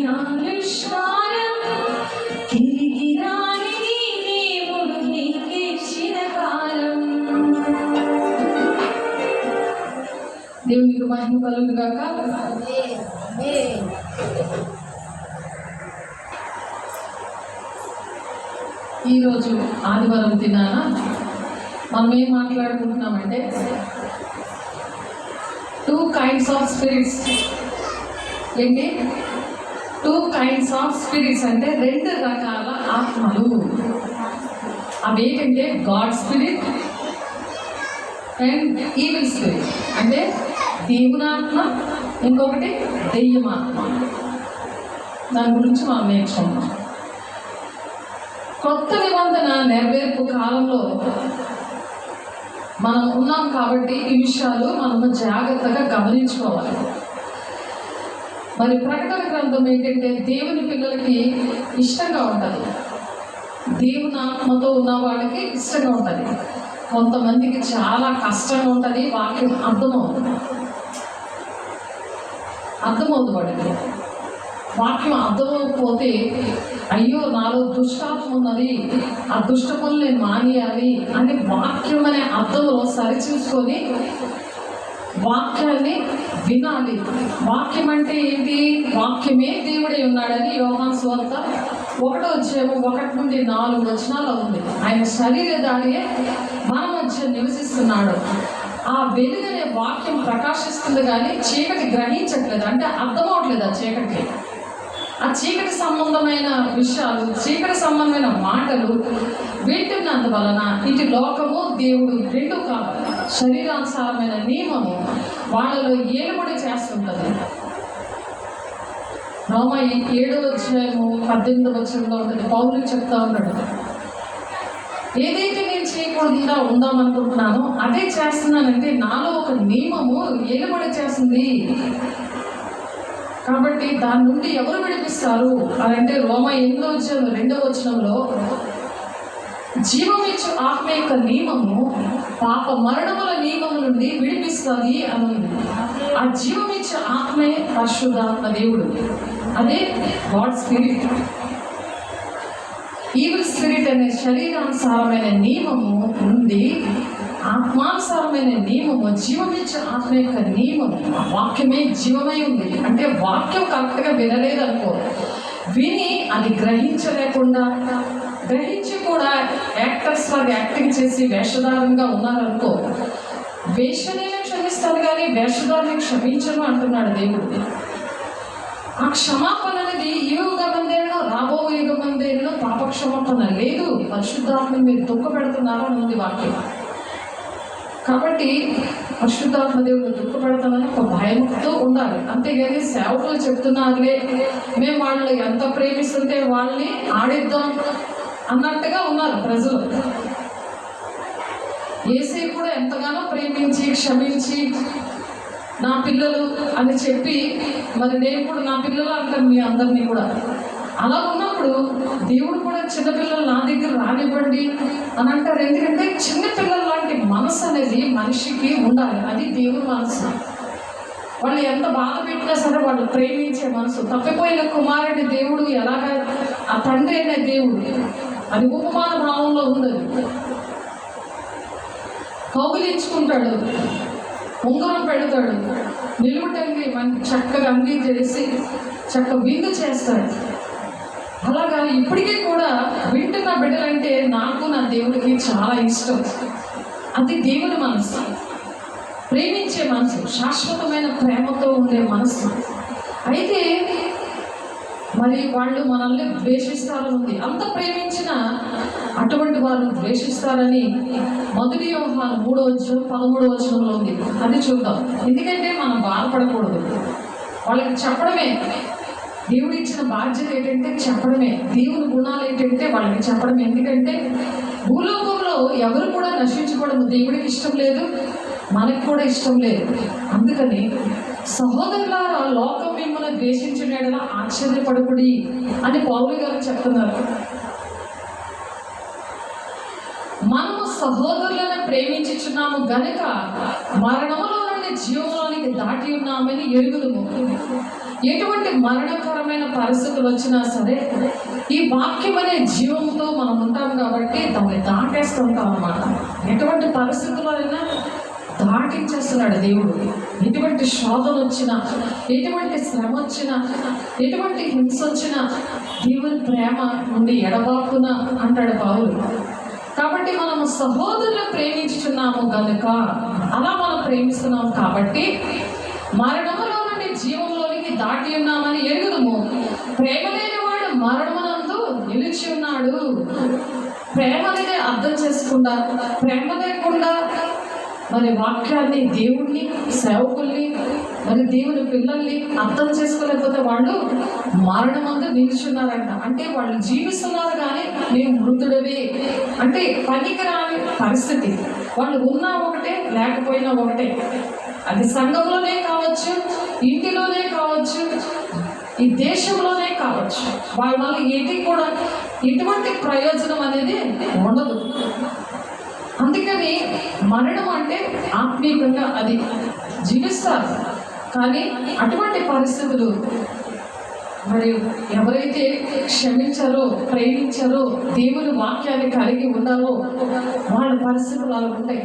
Yeah. దేవునికి మహిమ కలుగును గాక. ఈరోజు ఆదివారం దినాన మనం ఏం మాట్లాడుకుంటున్నామంటే 2 kinds of spirits. ఏంటి 2 kinds of spirits అంటే 2 రకాల ఆత్మలు. అవి ఏంటంటే God spirit and evil spirit. అంటే దేవునాత్మ, ఇంకొకటి దెయ్యమాత్మ. దాని గురించి మనం నేర్చుకుంటాం. కొత్త నిబంధన నెరవేర్పు కాలంలో మనం ఉన్నాం కాబట్టి ఈ విషయాలు మనము జాగ్రత్తగా గమనించుకోవాలి. మరి ప్రకటన గ్రంథం ఏంటంటే దేవుని పిల్లలకి ఇష్టంగా ఉంటుంది, దేవుని ఆత్మతో ఉన్న వాళ్ళకి ఇష్టంగా ఉంటుంది. కొంతమందికి చాలా కష్టంగా ఉంటుంది, వాక్యం అర్థమవుతుంది వాడికి. వాక్యం అర్థమవకపోతే అయ్యో నాలో దుష్టాత్మ ఉన్నది, ఆ దుష్ట పనులు నేను మానేయాలి అని వాక్యం అనే అర్థంలో సరిచూసుకొని వాక్యాన్ని వినాలి. వాక్యం అంటే ఏంటి? వాక్యమే దేవుడే ఉన్నాడని యోహాను సువార్త 1:1-4 ఉంది. ఆయన శరీరధారియే మన మధ్య నివసిస్తున్నాడు. ఆ వెలుగనే వాక్యం ప్రకాశిస్తుంది కానీ చీకటి గ్రహించట్లేదు, అంటే అర్థం అవట్లేదు ఆ చీకటికి. ఆ చీకటి సంబంధమైన విషయాలు, చీకటి సంబంధమైన మాటలు వింటున్నందువలన ఇటు లోకము దేవుడు 2 కాదు, శరీరానుసారమైన నియమము వాళ్ళలో ఏలుబడి చేస్తుంటుంది. రోమా 7:18 ఉంటుంది. పౌలు చెప్తా ఉన్నాడు, ఏదైతే నేను చేయకుండా ఉందామనుకుంటున్నానో అదే చేస్తున్నానంటే నాలో ఒక నియమము ఏలుబడి చేస్తుంది. కాబట్టి దాని నుండి ఎవరు విడిపిస్తారు అని అంటే రోమా 8:2 జీవమిచ్చు ఆత్మ యొక్క నియమము పాప మరణముల నియమము నుండి విడిపిస్తుంది అని ఉంది. ఆ జీవమిచ్చు ఆత్మే పరిశుద్ధాత్మ దేవుడు, అదే గాడ్ స్పిరిట్. ఈవిల్ స్పిరిట్ అనే శరీరానుసారమైన నియమము ఉంది, ఆత్మానుసారమైన నియమము జీవమిచ్చే ఆత్మ యొక్క నియమము. వాక్యమే జీవమై ఉంది. అంటే వాక్యం కరెక్ట్గా వినలేదనుకో, విని అది గ్రహించలేకుండా, గ్రహించి కూడా యాక్టర్స్ లాగా యాక్టింగ్ చేసి వేషధారంగా ఉన్నారనుకో, వేషణీయులను క్షమిస్తాను కానీ వేషధారిని క్షమించను అంటున్నాడు దేవుడు. ఆ క్షమాపణ అనేది ఈ యుగమందేనో రాబో యుగమందేనో పాప క్షమాపణ లేదు, పరిశుద్ధాత్మ మీరు దుఃఖపెడుతున్నారో అని ఉంది వాక్యం. కాబట్టి పరిశుద్ధాత్మ దేవుడు దుఃఖపెడతానని ఒక భయంతో ఉండాలి. అంతేగాని సేవకులు చెప్తున్నారులే, మేము వాళ్ళు ఎంత ప్రేమిస్తుంటే వాళ్ళని ఆడిద్దాం అన్నట్టుగా ఉన్నారు ప్రజలు. యేసయ్య కూడా ఎంతగానో ప్రేమించి క్షమించి నా పిల్లలు అని చెప్పి, మరి నేను కూడా నా పిల్లలు అంటాను మీ అందరినీ కూడా. అలా ఉన్నప్పుడు దేవుడు కూడా చిన్నపిల్లలు నా దగ్గర రానివ్వండి అని అంటారు. ఎందుకంటే చిన్నపిల్లల లాంటి మనసు అనేది మనిషికి ఉండాలి, అది దేవుని మనసు. వాళ్ళు ఎంత బాధ పెట్టినా సరే వాళ్ళు ప్రేమించే మనసు. తప్పిపోయిన కుమారుడి దేవుడు ఎలాగ ఆ తండ్రి అనే దేవుడు, అది ఉపమాన భావంలో ఉంది. కౌగిలించుకుంటాడు, ఉంగరం పెడతాడు, నిలువుటంగి చక్కగా అంగీ చేసి చక్క విందు చేస్తాడు. అలాగా ఇప్పటికీ కూడా వింటున్న బిడ్డలంటే నాకు నా దేవుడికి చాలా ఇష్టం. అది దేవుని మనసు, ప్రేమించే మనసు, శాశ్వతమైన ప్రేమతో ఉండే మనసు. అయితే మరి వాళ్ళు మనల్ని ద్వేషిస్తారని ఉంది. అంత ప్రేమించిన అటువంటి వారు ద్వేషిస్తారని 1 యోహాను 3:13 ఉంది. అది చూద్దాం. ఎందుకంటే మనం బాధపడకూడదు, వాళ్ళకి చెప్పడమే దేవుడు ఇచ్చిన బాధ్యత. ఏంటంటే చెప్పడమే. దేవుని గుణాలు ఏంటంటే వాళ్ళకి చెప్పడమే. ఎందుకంటే భూలోకంలో ఎవరు కూడా నశించుకోవడం దేవుడికి ఇష్టం లేదు, మనకు కూడా ఇష్టం లేదు. అందుకని సహోదరులారా, లోకం మిమ్మల్ని ద్వేషించిన ఎడల ఆశ్చర్యపడకుడి అని పౌలు గారు చెప్తున్నారు. మనము సహోదరులను ప్రేమించుచున్నాము గనుక మరణములో నుండి జీవంలోనికి దాటి ఉన్నామని ఎరుగుదుము. ఎటువంటి మరణకరమైన పరిస్థితులు వచ్చినా సరే ఈ వాక్యం అనే జీవంతో మనం ఉంటాం కాబట్టి దాన్ని దాటేస్తుంటాం అన్నమాట. ఎటువంటి పరిస్థితుల్లో అయినా దాటించేస్తున్నాడు దేవుడు. ఎటువంటి శోధన వచ్చినా, ఎటువంటి శ్రమ వచ్చినా, ఎటువంటి హింస వచ్చినా దేవుని ప్రేమ నుండి ఎడబాపున అంటాడు పౌలు. కాబట్టి మనము సహోదరులను ప్రేమించుచున్నాము కనుక, అలా మనం ప్రేమిస్తున్నాము కాబట్టి మరణములో నుండి జీవంలోనికి దాటి ఉన్నామని ఎరుగుదము. ప్రేమ లేని వాడు మరణమునందు నిలిచి ఉన్నాడు. ప్రేమ అనేది అర్థం చేసుకుండా, ప్రేమ లేకుండా మరి వాక్యాన్ని, దేవుణ్ణి, సేవకుల్ని, మరి దేవుని పిల్లల్ని అర్థం చేసుకోలేకపోతే వాళ్ళు మరణమందు నిలుచున్నారంట. అంటే వాళ్ళు జీవిస్తున్నారు కానీ మేము మృతుడవి, అంటే పనికిరాని పరిస్థితి. వాళ్ళు ఉన్నా ఒకటే, లేకపోయినా ఒకటే. అది సంఘంలోనే కావచ్చు, ఇంటిలోనే కావచ్చు, ఈ దేశంలోనే కావచ్చు. వాళ్ళ వల్ల ఏది కూడా ఎటువంటి ప్రయోజనం అనేది ఉండదు. అందుకని మరణం అంటే ఆత్మీయంగా అది జీవిస్తారు. కానీ అటువంటి పరిస్థితులు మరి ఎవరైతే క్షమించారో, ప్రేమించారో, దేవుని వాక్యాన్ని కలిగి ఉన్నారో వాళ్ళ పరిస్థితులు అలా ఉంటాయి.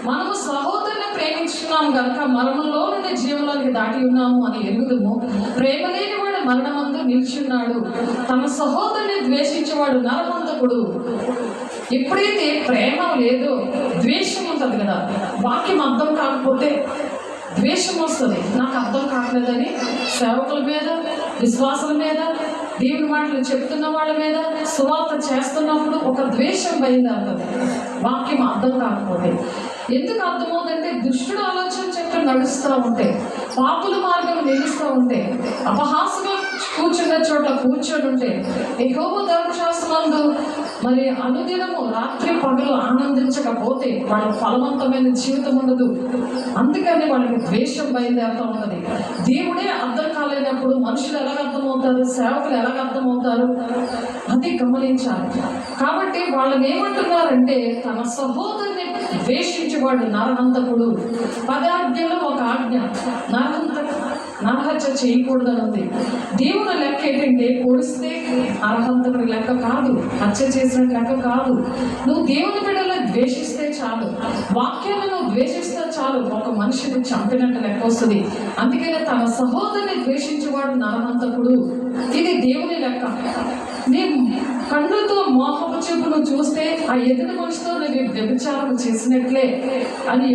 మనము సహోదరుని ప్రేమించున్నాం కనుక మరణంలో నుండి జీవంలోకి దాటి ఉన్నాము అని ఎరుగుదము. ప్రేమ లేని వాడు మరణమందు నిలిచున్నాడు. తన సహోదరుని ద్వేషించేవాడు నరహంతకుడు. ఎప్పుడైతే ప్రేమ లేదో ద్వేషం ఉంటుంది కదా. వాక్యం అర్థం కాకపోతే ద్వేషం వస్తుంది. నాకు అర్థం కావట్లేదని సేవకుల మీద, విశ్వాసుల మీద, దేవుని మాటలు చెప్తున్న వాళ్ళ మీద సువార్త చేస్తున్నప్పుడు ఒక ద్వేషం బయలుదేరుతుంది. వాక్యం అర్థం కాకపోతే ఎందుకు అర్థమవుతుందంటే దుష్టుడు ఆలోచన చెప్పి నడుస్తూ ఉంటే, పాపుల మార్గం నిలుస్తూ ఉంటే, అపహాసంగా కూర్చున్న చోట్ల కూర్చొని ఉంటే, యెహోవా ధర్మశాస్త్రమందు మరి అనుదినము రాత్రి పగలు ఆనందించకపోతే వాళ్ళ ఫలవంతమైన జీవితం ఉండదు. అందుకని వాళ్ళకి ద్వేషం బయలుదేరుతూ ఉన్నది. దేవుడే అర్థం కాలేనప్పుడు మనుషులు ఎలాగ అర్థమవుతారు, సేవకులు ఎలాగ అర్థమవుతారు, అది గమనించాలి. కాబట్టి వాళ్ళని ఏమంటున్నారంటే తన సహోదరుని ద్వేషించేవాడు నరహంతకుడు. 10 ఆజ్ఞలో ఒక ఆజ్ఞ నరహత్య చేయకూడదని ఉంది. దేవుని లెక్క ఏంటంటే పొడిస్తే నరహంతకుడి లెక్క కాదు, హత్య చేసిన లెక్క కాదు. నువ్వు దేవుని బిడ్డలను ద్వేషిస్తే చాలు, వాక్యాలను ద్వేషిస్తే చాలు, ఒక మనిషిని చంపినట్టు లెక్క వస్తుంది. అందుకనే తన సహోదరుని ద్వేషించేవాడు నరహంతకుడు. ఇది దేవుని లెక్క. నీ కన్నుతో మోహపు చూపును చూస్తే ఆ ఎదుటి మనిషితో నేను వ్యభిచారం చేసినట్లే అని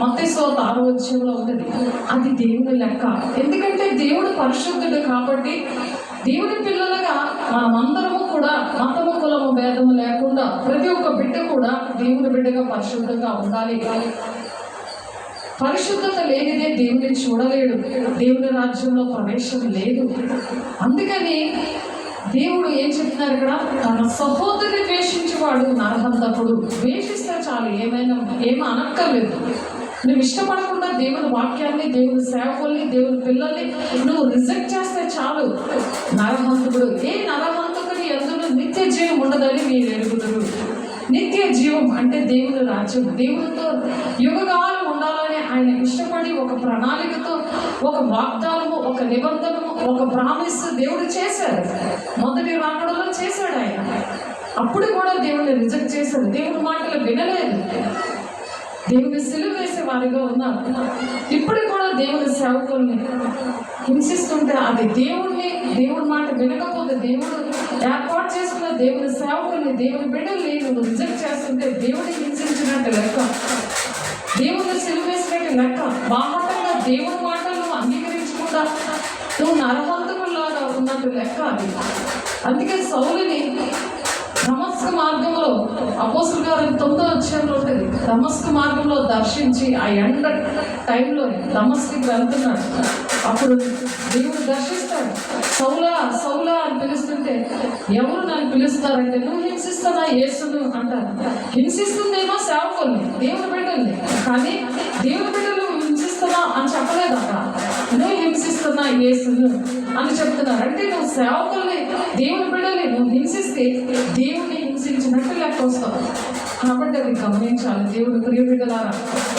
మత్తయి 6వ అధ్యాయంలో ఉంటుంది. అది దేవుని లెక్క. ఎందుకంటే దేవుడు పరిశుద్ధుడు కాబట్టి దేవుని పిల్లలుగా మనమందరము కూడా మతము, కులము భేదము లేకుండా ప్రతి ఒక్క బిడ్డ కూడా దేవుని బిడ్డగా పరిశుద్ధంగా ఉండాలి. పరిశుద్ధత లేనిదే దేవుని చూడలేడు, దేవుని రాజ్యంలో ప్రవేశం లేదు. అందుకని దేవుడు ఏం చెప్తున్నారు ఇక్కడ, తన సహోదరుని ద్వేషించేవాడు నరహంతకుడు. ద్వేషిస్తే చాలు, ఏమీ అనక్కర్లేదు. నువ్వు ఇష్టపడకుండా దేవుని వాక్యాన్ని, దేవుని సేవకుల్ని, దేవుని పిల్లల్ని నువ్వు రిజెక్ట్ చేస్తే చాలు, నరహంతకుడు. ఏ నరహంతకుని ఎందులో నిత్య జీవం ఉండదని మీరు ఎరుగుదురు. నిత్య జీవం అంటే దేవుని రాజ్యం, దేవునితో యుగకాలం ఉండాలని ఆయన ఇష్టపడి ఒక ప్రణాళికతో ఒక వాగ్దానము, ఒక నిబంధనము, ఒక ప్రామిస్ దేవుడు చేశాడు. మొదటి రాకడలో చేశాడు ఆయన. అప్పుడు కూడా దేవుని రిజెక్ట్ చేశాడు, దేవుని మాటలు వినలేదు, దేవుని సిలువ వేసే వారిగా ఉన్నారు. ఇప్పుడు కూడా దేవుని సేవకుల్ని హింసిస్తుంటే అది దేవుని మాట వినకపోతే, దేవుడు ఏర్పాటు చేసుకున్న దేవుని సేవకుల్ని, దేవుని బిడ్డల్ని నువ్వు రిజెక్ట్ చేస్తుంటే దేవుడిని హింసించినట్టు లెక్క, దేవుని సిలువ వేసినట్టు లెక్క. బాహటంగా దేవుని మాటలను అంగీకరించకుండా నువ్వు నరహంతకుల్లాగా ఉన్నట్టు లెక్క అది. అందుకే సౌలుని దమస్కు మార్గంలో, అపోస్తుల గారు 9వ అధ్యాయంలో ఉంటుంది, దమస్కు మార్గంలో దర్శించి ఆ ఎండ టైంలో దమస్కుకి వెళ్తున్నాడు. అప్పుడు దేవుడు దర్శిస్తాడు. సౌలా సౌలా అని పిలుస్తుంటే ఎవరు నన్ను పిలుస్తారంటే నువ్వు హింసిస్తున్నా యేసును అంటారు. హింసిస్తుందేమో సేవకుల్ని, దేవుని బిడ్డల్ని, కానీ దేవుని బిడ్డలు హింసిస్తున్నా అని చెప్పలేదు అక్కడ. నువ్వు హింసిస్తున్నా యేసును అని చెప్తున్నారు. అంటే నువ్వు సేవకుల్ని, దేవుని బిడ్డల్ని నువ్వు హింసిస్తే దేవుడిని హింసించినట్టు లెక్క వస్తావు. కాబట్టి అది గమనించాలి. దేవుని ప్రియ బిడ్డలారా,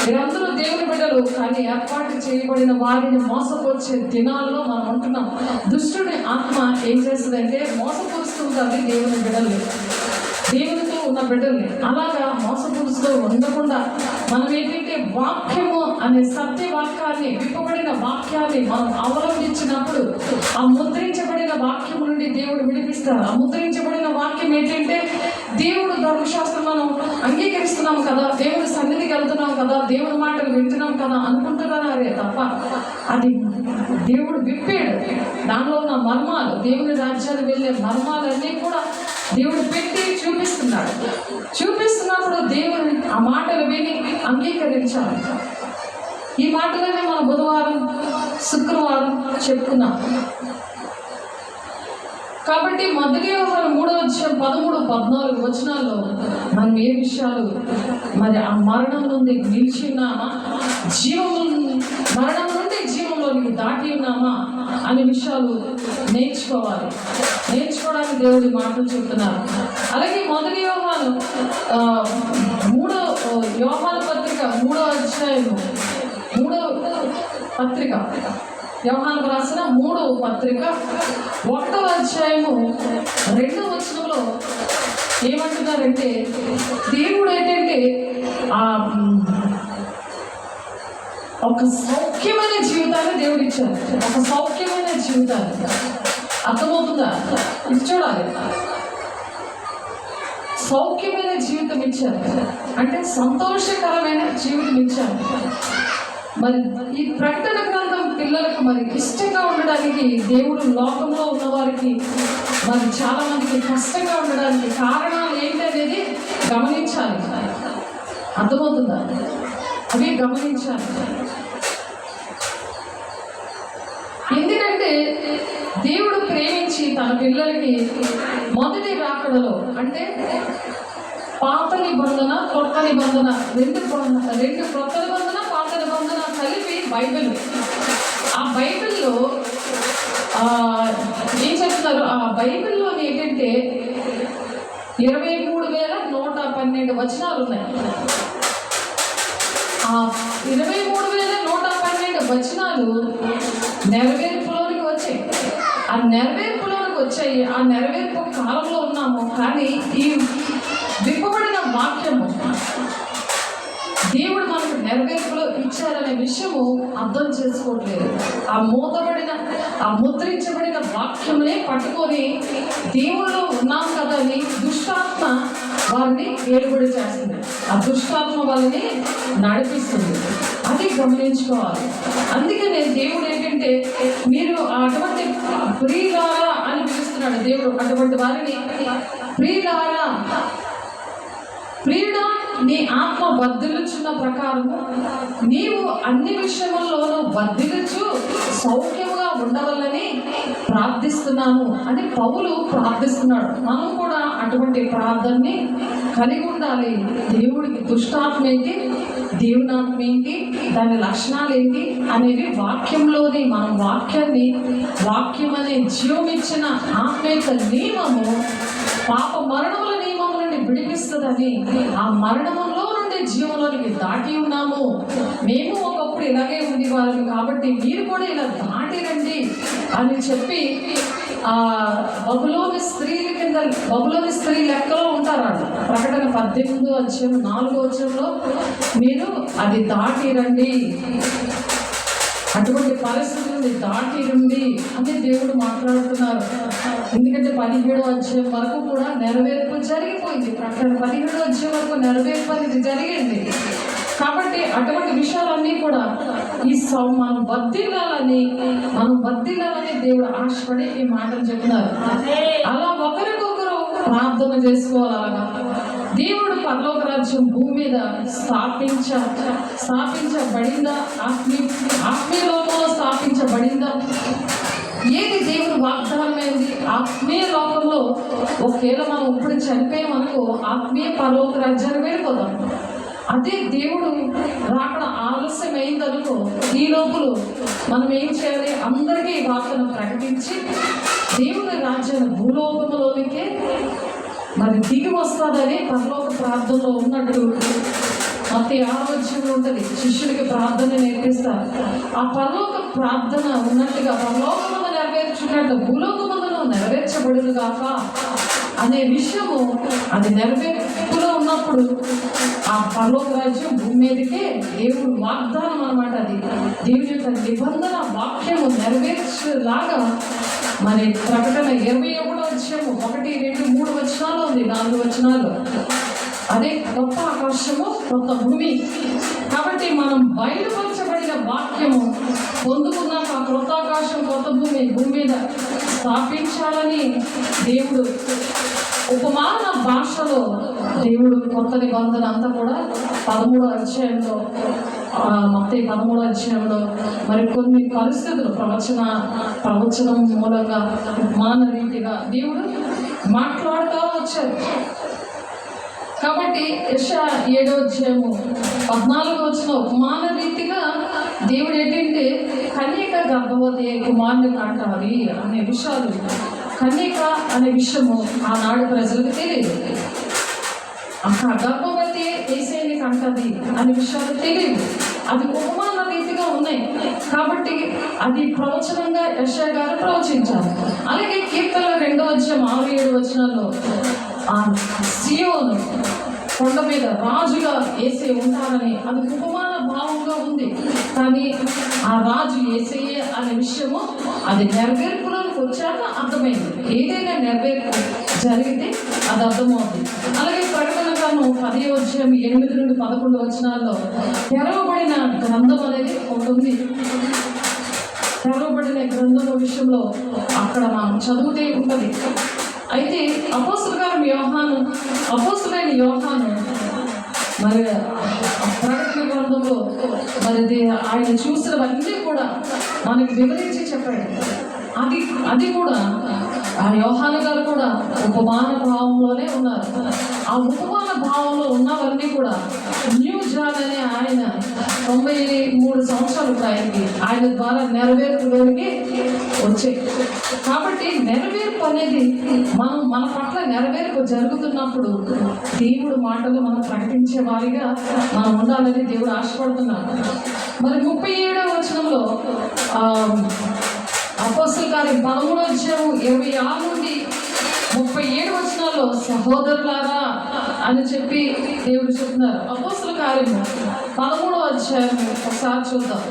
మీరందరూ దేవుని బిడ్డలు, కానీ ఏర్పాటు చేయబడిన వారిని మోసపరిచే దినాల్లో మనం ఉంటున్నాం. దుష్టుడి ఆత్మ ఏం చేస్తుందంటే మోసపరుస్తుంటుంది దేవుని బిడ్డల్ని. దేవునితో ఉన్న బిడ్డల్ని అలాగా మోసపురుస్తూ ఉండకుండా మనం ఏంటంటే వాక్యము అనే సత్యవాక్యాన్ని, విప్పబడిన వాక్యాన్ని మనం అవలంబించినప్పుడు ఆ ముద్రించబడిన వాక్యం నుండి దేవుడు విడిపిస్తారు. ఆ ముద్రించబడిన వాక్యం ఏంటంటే దేవుడు ధర్మశాస్త్రం మనం అంగీకరిస్తున్నాం కదా, దేవుడి సన్నిధికి వెళ్తున్నాం కదా, దేవుడి మాటలు వింటున్నాం కదా అనుకుంటున్నారే తప్ప అది దేవుడు విప్పాడు. దానిలో ఉన్న మర్మాలు, దేవుని రాజ్యానికి వెళ్ళే మర్మాలన్నీ కూడా దేవుడు పెట్టి చూపిస్తున్నప్పుడు దేవుడు ఆ మాటలు విని అంగీకరించాలి. ఈ మాటలనే మనం బుధవారం, శుక్రవారం చెప్పుకున్నాం. కాబట్టి మొదటి యోహాను 3:13-14 వచనాల్లో మనం ఏ విషయాలు మరి ఆ మరణం నుండి నిలిచి ఉన్నామా, మరణం నుండి జీవంలోనికి దాటి ఉన్నామా అనే విషయాలు నేర్చుకోవడానికి దేవుడి మాటలు చెప్తున్నారు. అలాగే మొదటి యోహాను 3 యోహాను పత్రిక 3వ అధ్యాయము 3వ పత్రిక యోహాను రాసిన 3వ పత్రిక 1వ అధ్యాయము 2వ వచనంలో ఏమంటున్నారంటే దేవుడు ఏంటంటే ఒక సౌఖ్యమైన జీవితాన్ని దేవుడు ఇచ్చారు. ఒక సౌఖ్యమైన జీవితాన్ని, అర్థమవుతుందా? ఇది చూడాలి. సౌఖ్యమైన జీవితం ఇచ్చారు అంటే సంతోషకరమైన జీవితం ఇచ్చారు. మరి ఈ ప్రకటన గ్రంథం పిల్లలకు మరి ఇష్టంగా ఉండడానికి దేవుడు లోకంలో ఉన్న వారికి మరి చాలా మందికి కష్టంగా ఉండడానికి కారణాలు ఏంటనేది గమనించాలి. అర్థమవుతుందా? అవి గమనించాలి. ఎందుకంటే దేవుడు ప్రేమించి తన పిల్లలకి మొదటి రాకడలో అంటే పాత నిబంధన, కొత్త నిబంధన, రెండు కొత్త నిబంధన, పాత నిబంధన కలిపి బైబిల్. ఆ బైబిల్లో ఏం చెప్తున్నారు? ఆ బైబిల్లో ఏంటంటే 23,112 వచనాలు ఉన్నాయి. ఆ 23,112 వచనాలు నెరవేర్పులోనికి వచ్చాయి. ఆ నెరవేర్పు కాలంలో ఉన్నాము. కానీ ఈ విప్పబడిన వాక్యము దేవుడు మనకు నెరవేర్పులో ఇచ్చారనే విషయము అర్థం చేసుకోవట్లేదు. ఆ ముద్రించబడిన వాక్యమునే పట్టుకొని దేవుళ్ళు ఉన్నాం కదా అని దుష్టాత్మ వారిని ఏలుబడి చేస్తుంది. ఆ దుష్టాత్మ వాళ్ళని నడిపిస్తుంది. అది గమనించుకోవాలి. అందుకనే దేవుడు ఏంటంటే మీరు అటువంటి ప్రియులారా అని పిలుస్తున్నాడు. దేవుడు అటువంటి వారిని ప్రియులారా, ప్రియుడా నీ ఆత్మ వర్ధిల్లుచున్న ప్రకారము నీవు అన్ని విషయముల్లోనూ వర్ధిల్లుచు సౌఖ్యముగా ఉండవలని ప్రార్థిస్తున్నాను అని పౌలు ప్రార్థిస్తున్నాడు. మనం కూడా అటువంటి ప్రార్థనని కలిగి ఉండాలి. దేవుడికి దుష్టాత్మ ఏంటి, దేవుని ఆత్మ ఏంటి, దాని లక్షణాలు ఏంటి అనేవి వాక్యంలోని మనం వాక్యం అనే జీవం ఇచ్చిన ఆత్మ యొక్క నియమము పాప మరణముల నియమము నుండి విడిపిస్తుందని, ఆ మరణంలో నుండి జీవంలోనికి దాటి ఉన్నాము. మేము ఒకప్పుడు ఇలాగే ఉండేవాళ్ళం కాబట్టి మీరు కూడా ఇలా దాటి రండి అని చెప్పి బబులోని స్త్రీ లెక్కలో ఉంటారు. ప్రకటన 18:4 మీరు అది దాటి రండి, అటువంటి పరిస్థితి నుండి దాటి రండి అని దేవుడు మాట్లాడుతున్నారు. ఎందుకంటే 17వ వరకు కూడా నెరవేర్పు జరిగిపోయింది. ప్రకటన 17వ వరకు నెరవేర్పు అనేది జరిగింది. కాబట్టి అటువంటి విషయాలన్నీ కూడా మనం వర్ధిల్లాలని దేవుడు ఆశపడి ఈ మాటలు చెప్తున్నారు. అలా ఒకరికొకరు ప్రార్థన చేసుకోవాలి. అలాగా దేవుడు పరలోక రాజ్యం భూమి మీద స్థాపించబడిందా, ఆత్మీయ లోకంలో స్థాపించబడిందా? ఏది దేవుడు వాగ్దానమైంది? ఆత్మీయ లోకంలో ఒకవేళ మనం ఇప్పుడు చనిపోయామనుకో ఆత్మీయ పరలోక రాజ్యాన్ని వెళ్ళిపోతాం. అదే దేవుడు రాకడ ఆలస్యమైందనుకో ఈ లోపల మనం ఏం చేయాలి? అందరికీ వార్తను ప్రకటించి దేవుని రాజ్యాన్ని భూలోకములోనికే మరి దిగి వస్తుందని పరలోక ప్రార్థనలో ఉన్నట్టు మత్తయి 6వ ఉంటుంది. శిష్యుడికి ప్రార్థన నేర్పిస్తారు. ఆ పరలోక ప్రార్థన ఉన్నట్టుగా పరలోకమును నెరవేర్చున్నట్టు భూలోకమును నెరవేర్చబడును గాక అనే విషయము అది నెరవేర్పులో ఉన్నప్పుడు ఆ పరలోక రాజ్యం భూమి మీదకే దేవుడు వాగ్దానం అన్నమాట. అది దేవుని యొక్క నిబంధన వాక్యము నెరవేర్చేలాగా మరి ప్రకటన 21వ అధ్యాయము 1, 2, 3 వచనాలు ఉంది, 4 వచనాలు. అదే కొత్త ఆకాశము కొత్త భూమి. కాబట్టి మనం బయలుపరచబడిన వాక్యము పొందుకున్నాక ఆ కొత్త ఆకాశం కొత్త భూమి మీద స్థాపించాలని దేవుడు ఉపమాన భాషలో దేవుడు కొత్త నిబంధన అంతా కూడా 13వ అధ్యాయంలో మత్తయి 13వ అధ్యాయంలో మరి కొన్ని పరిస్థితులు ప్రవచనం మూలంగా ఉపమాన రీతిగా దేవుడు మాట్లాడుతూ వచ్చారు. కాబట్టి యెషయా 7వ అధ్యాయము 14వ వచనం ఉపమాన రీతిగా దేవుడు ఏంటంటే కన్యక గర్భవతి కుమారుని కంటాలి అనే విషయాలు, కన్యక అనే విషయము ఆనాడు ప్రజలకు తెలియదు. అక్కడ గర్భవతి యేసయ్యని కంటది అనే విషయాలు తెలియదు. అది ఉపమాన రీతిగా ఉన్నాయి. కాబట్టి అది ప్రవచనంగా యెషయా గారు ప్రవచించారు. అలాగే కీర్తన 2వ అధ్యాయం 6, 7 వచనాల్లో ఆ సియోను కొండ మీద రాజుగా యేసయ్య ఉంటారని అది ఉపమాన భావంగా ఉంది. కానీ ఆ రాజు యేసయ్య అనే విషయము అది నెరవేర్పులోకి వచ్చాక అర్థమైంది. ఏదైనా నెరవేర్పు జరిగితే అది అర్థమవుతుంది. అలాగే ప్రకటన గ్రంథం 10వ అధ్యాయం 8 నుండి 11 వచనాల్లో తెరవబడిన గ్రంథం అనేది ఉంటుంది. తెరవబడిన గ్రంథం విషయంలో అక్కడ మనం చదువుతే ఉంటుంది. అయితే అపోస్తులైన యోహాను మరి ప్రకటన గ్రంథంలో మరి ఆయన చూసినవన్నీ కూడా మనకి వివరించి చెప్పాడు. అది కూడా ఆ యోహాను గారు కూడా ఉపమాన భావంలోనే ఉన్నారు. ఆ ఉపమాన భావంలో ఉన్నవన్నీ కూడా న్యూ జాన్ అనే ఆయన 93 సంవత్సరాలు ఆయన ద్వారా నెరవేర్పులోనికి వచ్చాయి. కాబట్టి నెరవేర్పు అనేది మన పట్ల నెరవేర్పు జరుగుతున్నప్పుడు దేవుడు మాటలు మనం ప్రకటించే వారిగా మనం ఉండాలని దేవుడు ఆశపడుతున్నాడు. మరి 37వ వచనంలో అపోస్తలుల కార్యం 13వ అధ్యాయం 26 నుండి 37 వచనాల్లో సహోదరులారా అని చెప్పి దేవుడు చెప్తున్నారు. అపోస్తలుల కార్యం 13వ అధ్యాయం ఒకసారి చూద్దాం.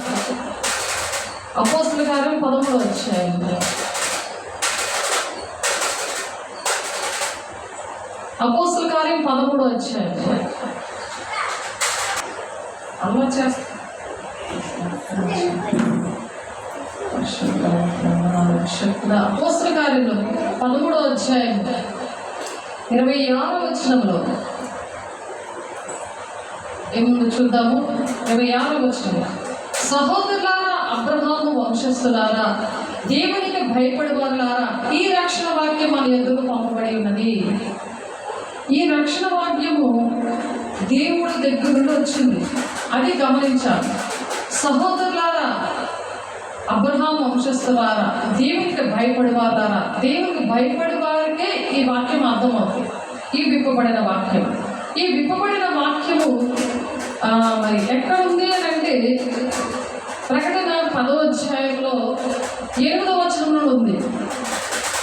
అపోస్తలుల కార్యం 13వ అధ్యాయం అపోస్తలుల కార్యం 13వ అధ్యాయం అలా చేస్తా అపోస్తలుల కార్యంలో 13వ అధ్యాయం 26వ వచనంలో ఏముందో చూద్దాము. 26వ వచనం, సహోదరులారా, అబ్రహాము వంశస్థులారా, దేవునికి భయపడేవారులారా, ఈ రక్షణ వాక్యం మన ఎదురు పంపబడి ఉన్నది. ఈ రక్షణ వాక్యము దేవుడి దగ్గర నుండి వచ్చింది. అది గమనించాలి. సహోదరులారా, అబ్రహాము వంశస్థులారా, దేవునికి భయపడేవారులారా, దేవునికి భయపడే వారికే ఈ వాక్యం అర్థమవుతుంది. ఈ విప్పబడిన వాక్యం, ఈ విప్పబడిన వాక్యము మరి ఎక్కడ ఉంది అని అంటే ప్రకటన 10వ అధ్యాయంలో 8వ వచనంలో ఉంది.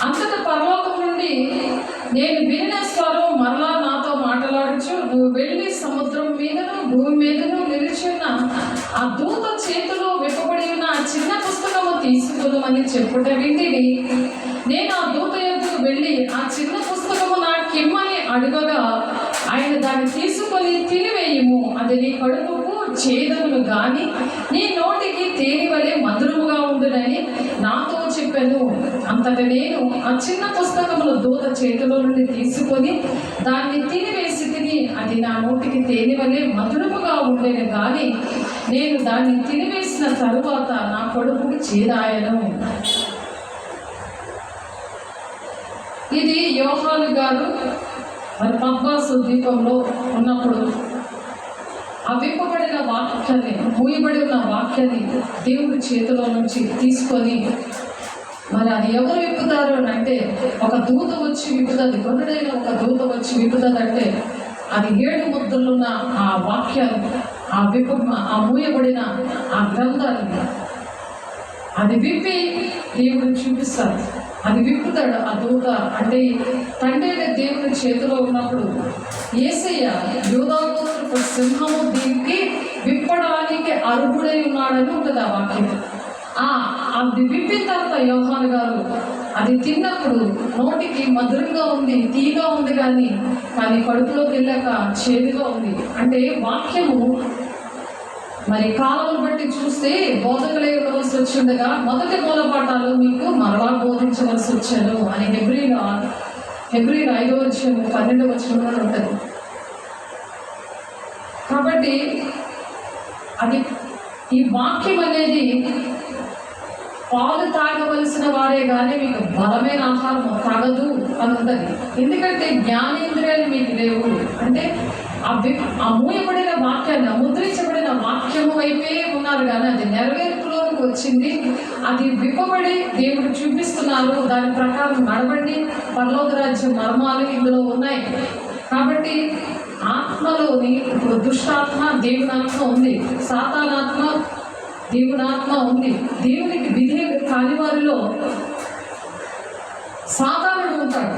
అంతటా పరలోకం నుండి నేను వినిన స్వరం మరలా నాతో మాట్లాడుచు, నువ్వు వెళ్ళి సముద్రం మీదను భూమి మీదను నిలిచిన ఆ దూత చేతిలో విప్పబడి ఉన్న ఆ చిన్న పుస్తకము తీసుకుని చెప్పుట వింటిని. నేను ఆ దూత ఎదుగు వెళ్ళి ఆ చిన్న పుస్తకము నాకిమ్మని అడగగా ఆయన దాన్ని తీసుకొని తినివేయము, అది నీ కడుపుకు చేదములు గాని నీ నోటికి తేనె వలె మధురముగా ఉండునని నాతో చెప్పాను. అంతటా నేను ఆ చిన్న పుస్తకమును దూత చేతిలో నుండి తీసుకొని దాన్ని తినివేసి తిని, అది నా నోటికి తేనె వలె మధురముగా ఉండేది కానీ నేను దాన్ని తినివేసిన తరువాత నా కడుపుకు చేదాయను. ఇది యోహాను గారు మరి పద్మాసు ద్వీపంలో ఉన్నప్పుడు ఆ విప్పబడిన వాక్యాన్ని, మూయబడి ఉన్న వాక్యాన్ని దేవుడి చేతిలో నుంచి తీసుకొని, మరి అది ఎవరు విప్పుతారు అని అంటే ఒక దూత వచ్చి విప్పుతుంది. గొర్రెడైన ఒక దూత వచ్చి విప్పుతుంది. అంటే అది 7 ముద్రలున్న ఆ వాక్యాలు, ఆ మూయబడిన ఆ గ్రంథాన్ని అది విప్పి దేవుడు చూపిస్తారు. అది విప్పుతాడు ఆ దూత. అంటే తండ్రి అయిన దేవుని చేతిలో ఉన్నప్పుడు యేసయ్య యూదాగోత్రపు సింహము దీనికి విప్పడానికి అర్హుడై ఉన్నాడని ఉంటుంది ఆ వాక్యం. అది విప్పిన తర్వాత యోహాను గారు అది తిన్నప్పుడు నోటికి మధురంగా ఉంది, తీగా ఉంది, కానీ కడుపులోకి వెళ్ళాక చేదుగా ఉంది. అంటే వాక్యము మరి కాలం బట్టి చూస్తే బోధకులే ఇవ్వవలసి వచ్చిండగా మొదటి మూలపాఠాలు మీకు మరలా బోధించవలసి వచ్చాను అని హెబ్రీలు 5వ అధ్యాయం 12వ వచనంలో ఉంటుంది. కాబట్టి అది ఈ వాక్యం అనేది పాలు తాగవలసిన వారే కానీ మీకు బలమైన ఆహారం తాగదు అని ఉంటుంది. ఎందుకంటే జ్ఞానేంద్రియాలు మీకు లేవు. అంటే ఆ మూయబడిన వాక్యాన్ని, ముద్రించబడిన వాక్యము వైపే ఉన్నారు, కానీ అది నెరవేర్పులోకి వచ్చింది. అది విప్పబడి దేవుడు చూపిస్తున్నారు, దాని ప్రకారం నడవండి. పరలోక రాజ్యం మర్మాలు ఇందులో ఉన్నాయి. కాబట్టి ఆత్మలోని ఇప్పుడు దుష్టాత్మ, దేవుని ఆత్మ ఉంది, సాతానాత్మ, దేవుని ఆత్మ ఉంది. దేవునికి విధేయులు కాని వారిలో సాతానుడు ఉంటాడు.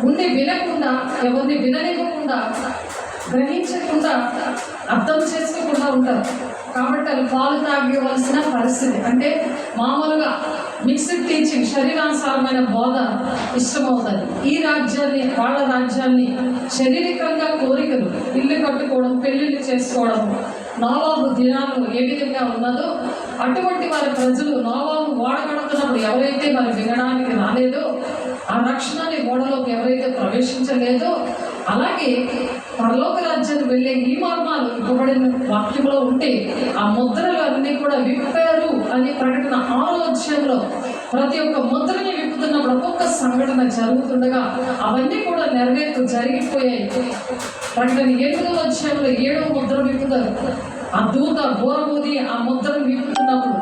ఉండి వినకుండా, ఎవరిని విననివ్వకుండా, గ్రహించకుండా, అర్థం చేసుకోకుండా ఉంటారు. కాబట్టి అది పాలు తాగవలసిన పరిస్థితి. అంటే మామూలుగా మిక్స్డ్ టీచింగ్, శరీరానుసారమైన బోధ ఇష్టమవుతుంది. ఈ రాజ్యాన్ని, వాళ్ళ రాజ్యాన్ని, శారీరకంగా కోరికలు, ఇల్లు కట్టుకోవడం, పెళ్లిళ్ళు చేసుకోవడం, నోవాహు దినాలు ఏ విధంగా ఉన్నదో అటువంటి వారి ప్రజలు నోవాహు ఓడగడుతున్నప్పుడు ఎవరైతే మరి వినడానికి రాలేదో, ఆ రక్షణని ఓడలోకి ఎవరైతే ప్రవేశించలేదో, అలాగే పరలోక రాజ్యానికి వెళ్ళే ఈ మర్మాలు ఇవ్వబడిన వాక్యంలో ఉంటే ఆ ముద్రలు అన్నీ కూడా విప్పారు అని ప్రకటన 6వ అధ్యాయంలో ప్రతి ఒక్క ముద్రని విప్పుతున్నప్పుడు ఒక్కొక్క సంఘటన జరుగుతుండగా అవన్నీ కూడా నెరవేర్పు జరిగిపోయాయి. ప్రకటన 8వ అధ్యాయంలో 7వ ముద్ర విప్పుతారు. ఆ దూత బోరబూది ఆ ముద్రను విప్పుతున్నప్పుడు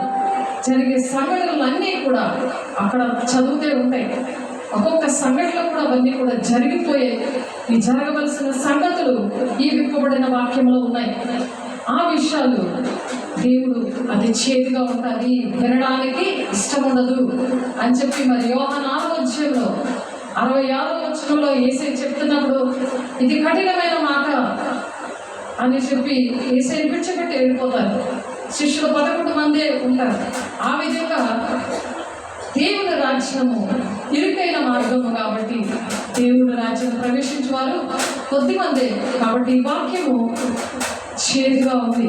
జరిగే సంఘటనలన్నీ కూడా అక్కడ చదివితే ఉంటాయి. ఒక్కొక్క సంఘటన కూడా అవన్నీ కూడా జరిగిపోయాయి. ఈ జరగవలసిన సంగతులు ఈ విప్పబడిన వాక్యంలో ఉన్నాయి. ఆ విషయాలు దేవుడు అది చేదుగా ఉంటుంది, వినడానికి ఇష్టం ఉండదు అని చెప్పి మరి యోహాను 6వ అధ్యాయంలో 66వ వచనంలో యేసయ్య చెప్తున్నప్పుడు ఇది కఠినమైన మాట అని చెప్పి యేసయ్యని విడిచిపెట్టి వెళ్ళిపోతారు. శిష్యులు 11 మందే ఉంటారు. ఆ విధంగా దేవుని రాజ్యము ఇరుకైన మార్గము కాబట్టి దేవుని రాజ్యం ప్రవేశించేవారు కొద్దిమందే. కాబట్టి ఈ వాక్యము చేదుగా ఉంది.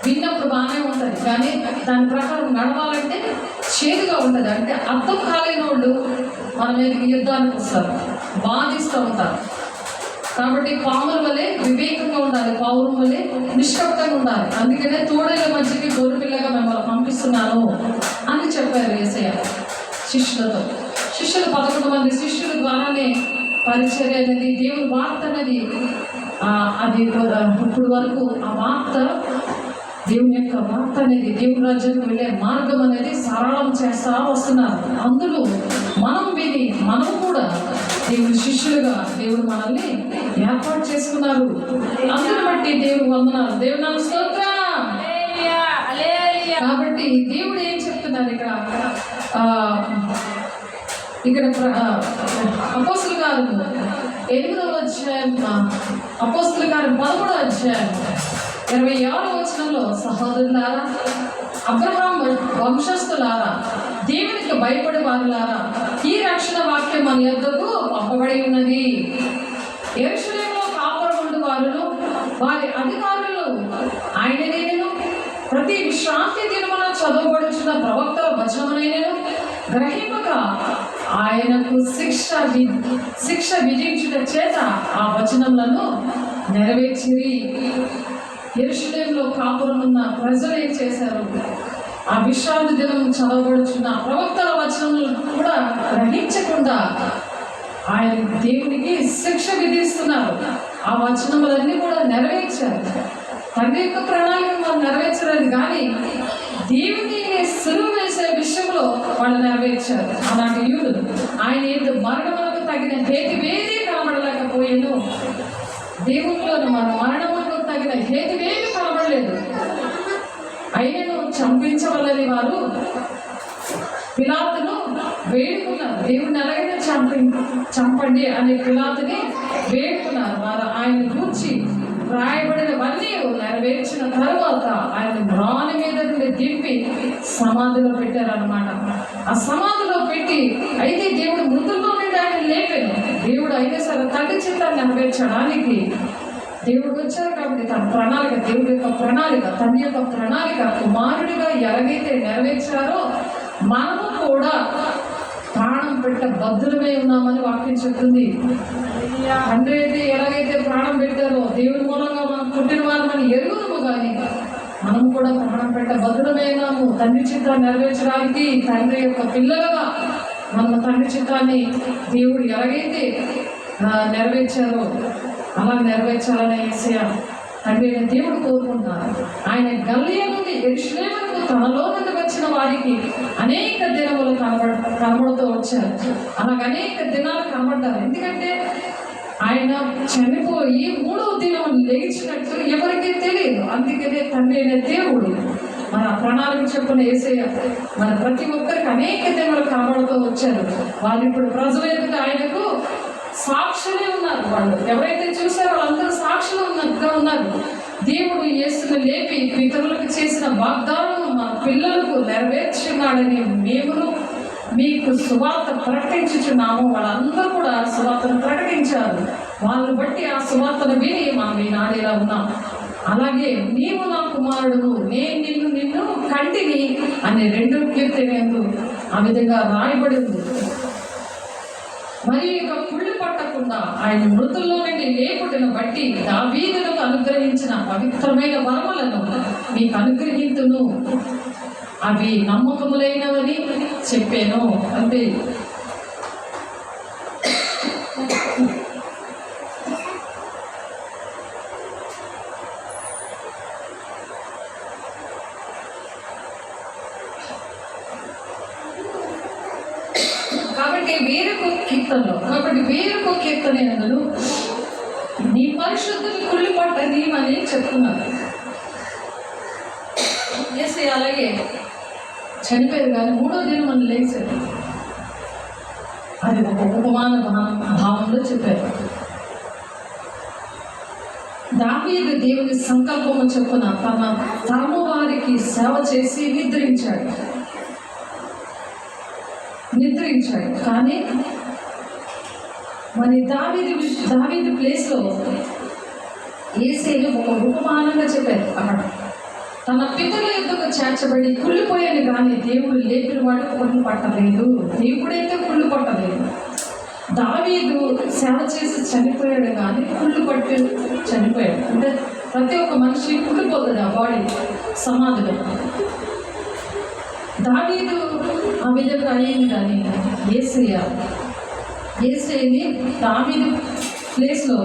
విన్నప్పుడు బాగానే ఉంటుంది, కానీ దాని ప్రకారం నడవాలంటే చేదుగా ఉంటుంది. అంటే అర్థం కాలేని వాళ్ళు మన మీదకి యుద్ధానికి వస్తారు, బాధిస్తూ ఉంటారు. కాబట్టి పాముల వలె వివేకంగా ఉండాలి, పావురం వలె నిష్కపటంగా ఉండాలి. అందుకనే తోడేల మధ్యకి గొర్రెపిల్లగా మిమ్మల్ని పంపిస్తున్నాను అని చెప్పారు యేసయ్య శిష్యులతో. శిష్యులు 11 మంది శిష్యుల ద్వారానే పరిచర్య అనేది, దేవుని వార్త అనేది అది ఇప్పుడు వరకు ఆ వార్త, దేవుని యొక్క వార్త అనేది, దేవుని రాజ్యానికి వెళ్ళే మార్గం అనేది సరళం చేస్తా వస్తున్నారు. అందులో మనం విని మనం కూడా దేవుని శిష్యులుగా దేవుడు మనల్ని ఏర్పాటు చేసుకున్నారు. అందుని బట్టి దేవుడు వందనాలు, దేవుడు నామ స్తోత్రం. కాబట్టి దేవుడు ఏం చెప్తున్నారు ఇక్కడ అపోస్తుల కార్యము 8వ అధ్యాయం, అపోస్తుల కార్యము 13వ అధ్యాయం 26వ వచనంలో, సహోదరులారా, అబ్రహాం వంశస్థులారా, దేవునికి భయపడే వారులారా, ఈ రక్షణ వాక్యం మన యొద్దకు పంపబడి ఉన్నది. యెరూషలేములో కాపురముండు వారును వారి అధికారులు ఆయననేను ప్రతి విశ్రాంతి దినమున చదవబడుచున్న ప్రవక్తల వచనమునైనను గ్రహింపక ఆయనకు శిక్ష విధించుట చేత ఆ వచనములను నెరవేర్చిరి. యెరూషలేములో కాపురమున్న ప్రజలు ఏం చేశారు? ఆ విశ్రాంతి దినం చదవబడుచున్న ప్రవక్తల వచనములు కూడా గ్రహించకుండా ఆయన దేవునికి శిక్ష విధిస్తున్నారు. ఆ వచనములన్నీ కూడా నెరవేర్చారు. తండ్రి యొక్క ప్రణాళిక వాళ్ళు నెరవేర్చలేదు, కానీ దేవుని సులువు వేసే విషయంలో వాళ్ళు నెరవేర్చారు. అలాంటి యూదులు ఆయన ఏదో మరణములకు తగిన హేతువేది కనబడలేకపోయాను. దేవునిలో మన మరణములకు తగిన హేతువేది కనబడలేదు. అయినను చంపించవలని వారు పిలాతును వేడుకున్నారు. దేవుడిని ఎలాగైనా చంపండి అనే పిలాతుని వేడుకున్నారు. వారు ఆయన గురించి రాయబడినవన్నీ నెరవేర్చిన తర్వాత ఆయన రాణి మీద నుండి దింపి సమాధిలో పెట్టారనమాట. ఆ సమాధిలో పెట్టి అయితే దేవుడు మృతుల్లో నుండి ఆయన లేపాను. దేవుడు అయినా సరే తండ్రి చిత్తాన్ని నెరవేర్చడానికి దేవుడు వచ్చారు కాబట్టి తన ప్రణాళిక, దేవుడి యొక్క ప్రణాళిక, తండ్రి యొక్క ప్రణాళిక కుమారుడిగా ఎలాగైతే నెరవేర్చారో మనము కూడా ప్రాణం పెట్ట బద్దులమై ఉన్నామని వాక్యం చెప్తుంది. తండ్రి అయితే ఎలాగైతే ప్రాణం పెట్టారో దేవుడి మూలంగా మనం పుట్టిన వారు మనం ఎరుగుదము, కానీ మనం కూడా ప్రాణం పెట్ట బద్దులమై ఉన్నాము. తండ్రి చిత్తాన్ని నెరవేర్చడానికి తండ్రి యొక్క పిల్లలుగా మన తండ్రి చిత్తాన్ని దేవుడు ఎలాగైతే నెరవేర్చారో అలా నెరవేర్చాలని యేసయ్య తండ్రి అయిన దేవుడు కోరుకుంటున్నారు. ఆయన గలిలయ నుండి యెరూషలేముకు తనలో నుండి వచ్చిన వారికి అనేక దినములు కనబడుతూ వచ్చారు. అలాగే అనేక దినాలు కనబడ్డారు. ఎందుకంటే ఆయన చనిపోయి 3వ దినం లేచినట్టు ఎవరికీ తెలియదు. అందుకనే తండ్రి అయిన దేవుడు మన ప్రణాళిక చెప్పిన యేసయ్య మన ప్రతి ఒక్కరికి అనేక దినాలు కనబడుతూ వచ్చారు. వారు ఇప్పుడు ప్రజల ఎదుట ఆయనకు సాక్షులే ఉన్నారు. వాళ్ళు ఎవరైతే చూసారో వాళ్ళందరూ సాక్షులు ఉన్నారు. దేవుడు యేసును లేపి పితరులకు చేసిన వాగ్దానం మా పిల్లలకు నెరవేర్చున్నాడని మేమును మీకు సువార్త ప్రకటించుచున్నాము. వాళ్ళందరూ కూడా సువార్తను ప్రకటించారు. వాళ్ళని బట్టి ఆ సువార్తను విని మనం ఈనాడు ఇలా ఉన్నాం. అలాగే నీవు నా కుమారుడు, నేను నిన్ను కంటిని అనే 2వ కీర్తన ఆ విధంగా రాయబడి ఉంది. మరి ఇక కుళ్ళు పట్టకుండా ఆయన మృతుల్లో నుండి లేపుటను బట్టి దావీదులకు అనుగ్రహించిన పవిత్రమైన వరములను మీకు అనుగ్రహింతును, అవి నమ్మకములైనవని చెప్పాను. అంటే వేరొక కీర్తన ఎందుకు నీ పరిశుద్ధులు కుళ్ళు పట్టని అని చెప్తున్నారు. యేసయ్య అలాగే చనిపోయారు, కానీ 3వ దినం మనం లేచారు. అది ఒక ఉపమాన భావంలో చెప్పారు. దావీదు దేవుని సంకల్పము చొప్పున తన తరము వారికి సేవ చేసి నిద్రించాడు. కానీ మరి దావీదు ప్లేస్లో యేసయ్యను ఒక ఉపమానంగా చెప్పారు. అక్కడ తన పితరుల యొద్దకు చేర్చబడి కుళ్ళిపోయాను, కానీ దేవుడు లేపిన వాడు కుళ్ళు పట్టలేదు. దేవుడైతే కుళ్ళు పట్టలేదు. దావీదు సేవ చేసి చనిపోయాడు, కానీ కుళ్ళు పట్టి చనిపోయాడు. అంటే ప్రతి ఒక్క మనిషి కుళ్ళిపోతుంది ఆ బాడీ సమాధిలో. దావీదు ఆ విధంగా అయ్యింది, కానీ యేసయ్యని దావీదు ప్లేస్లో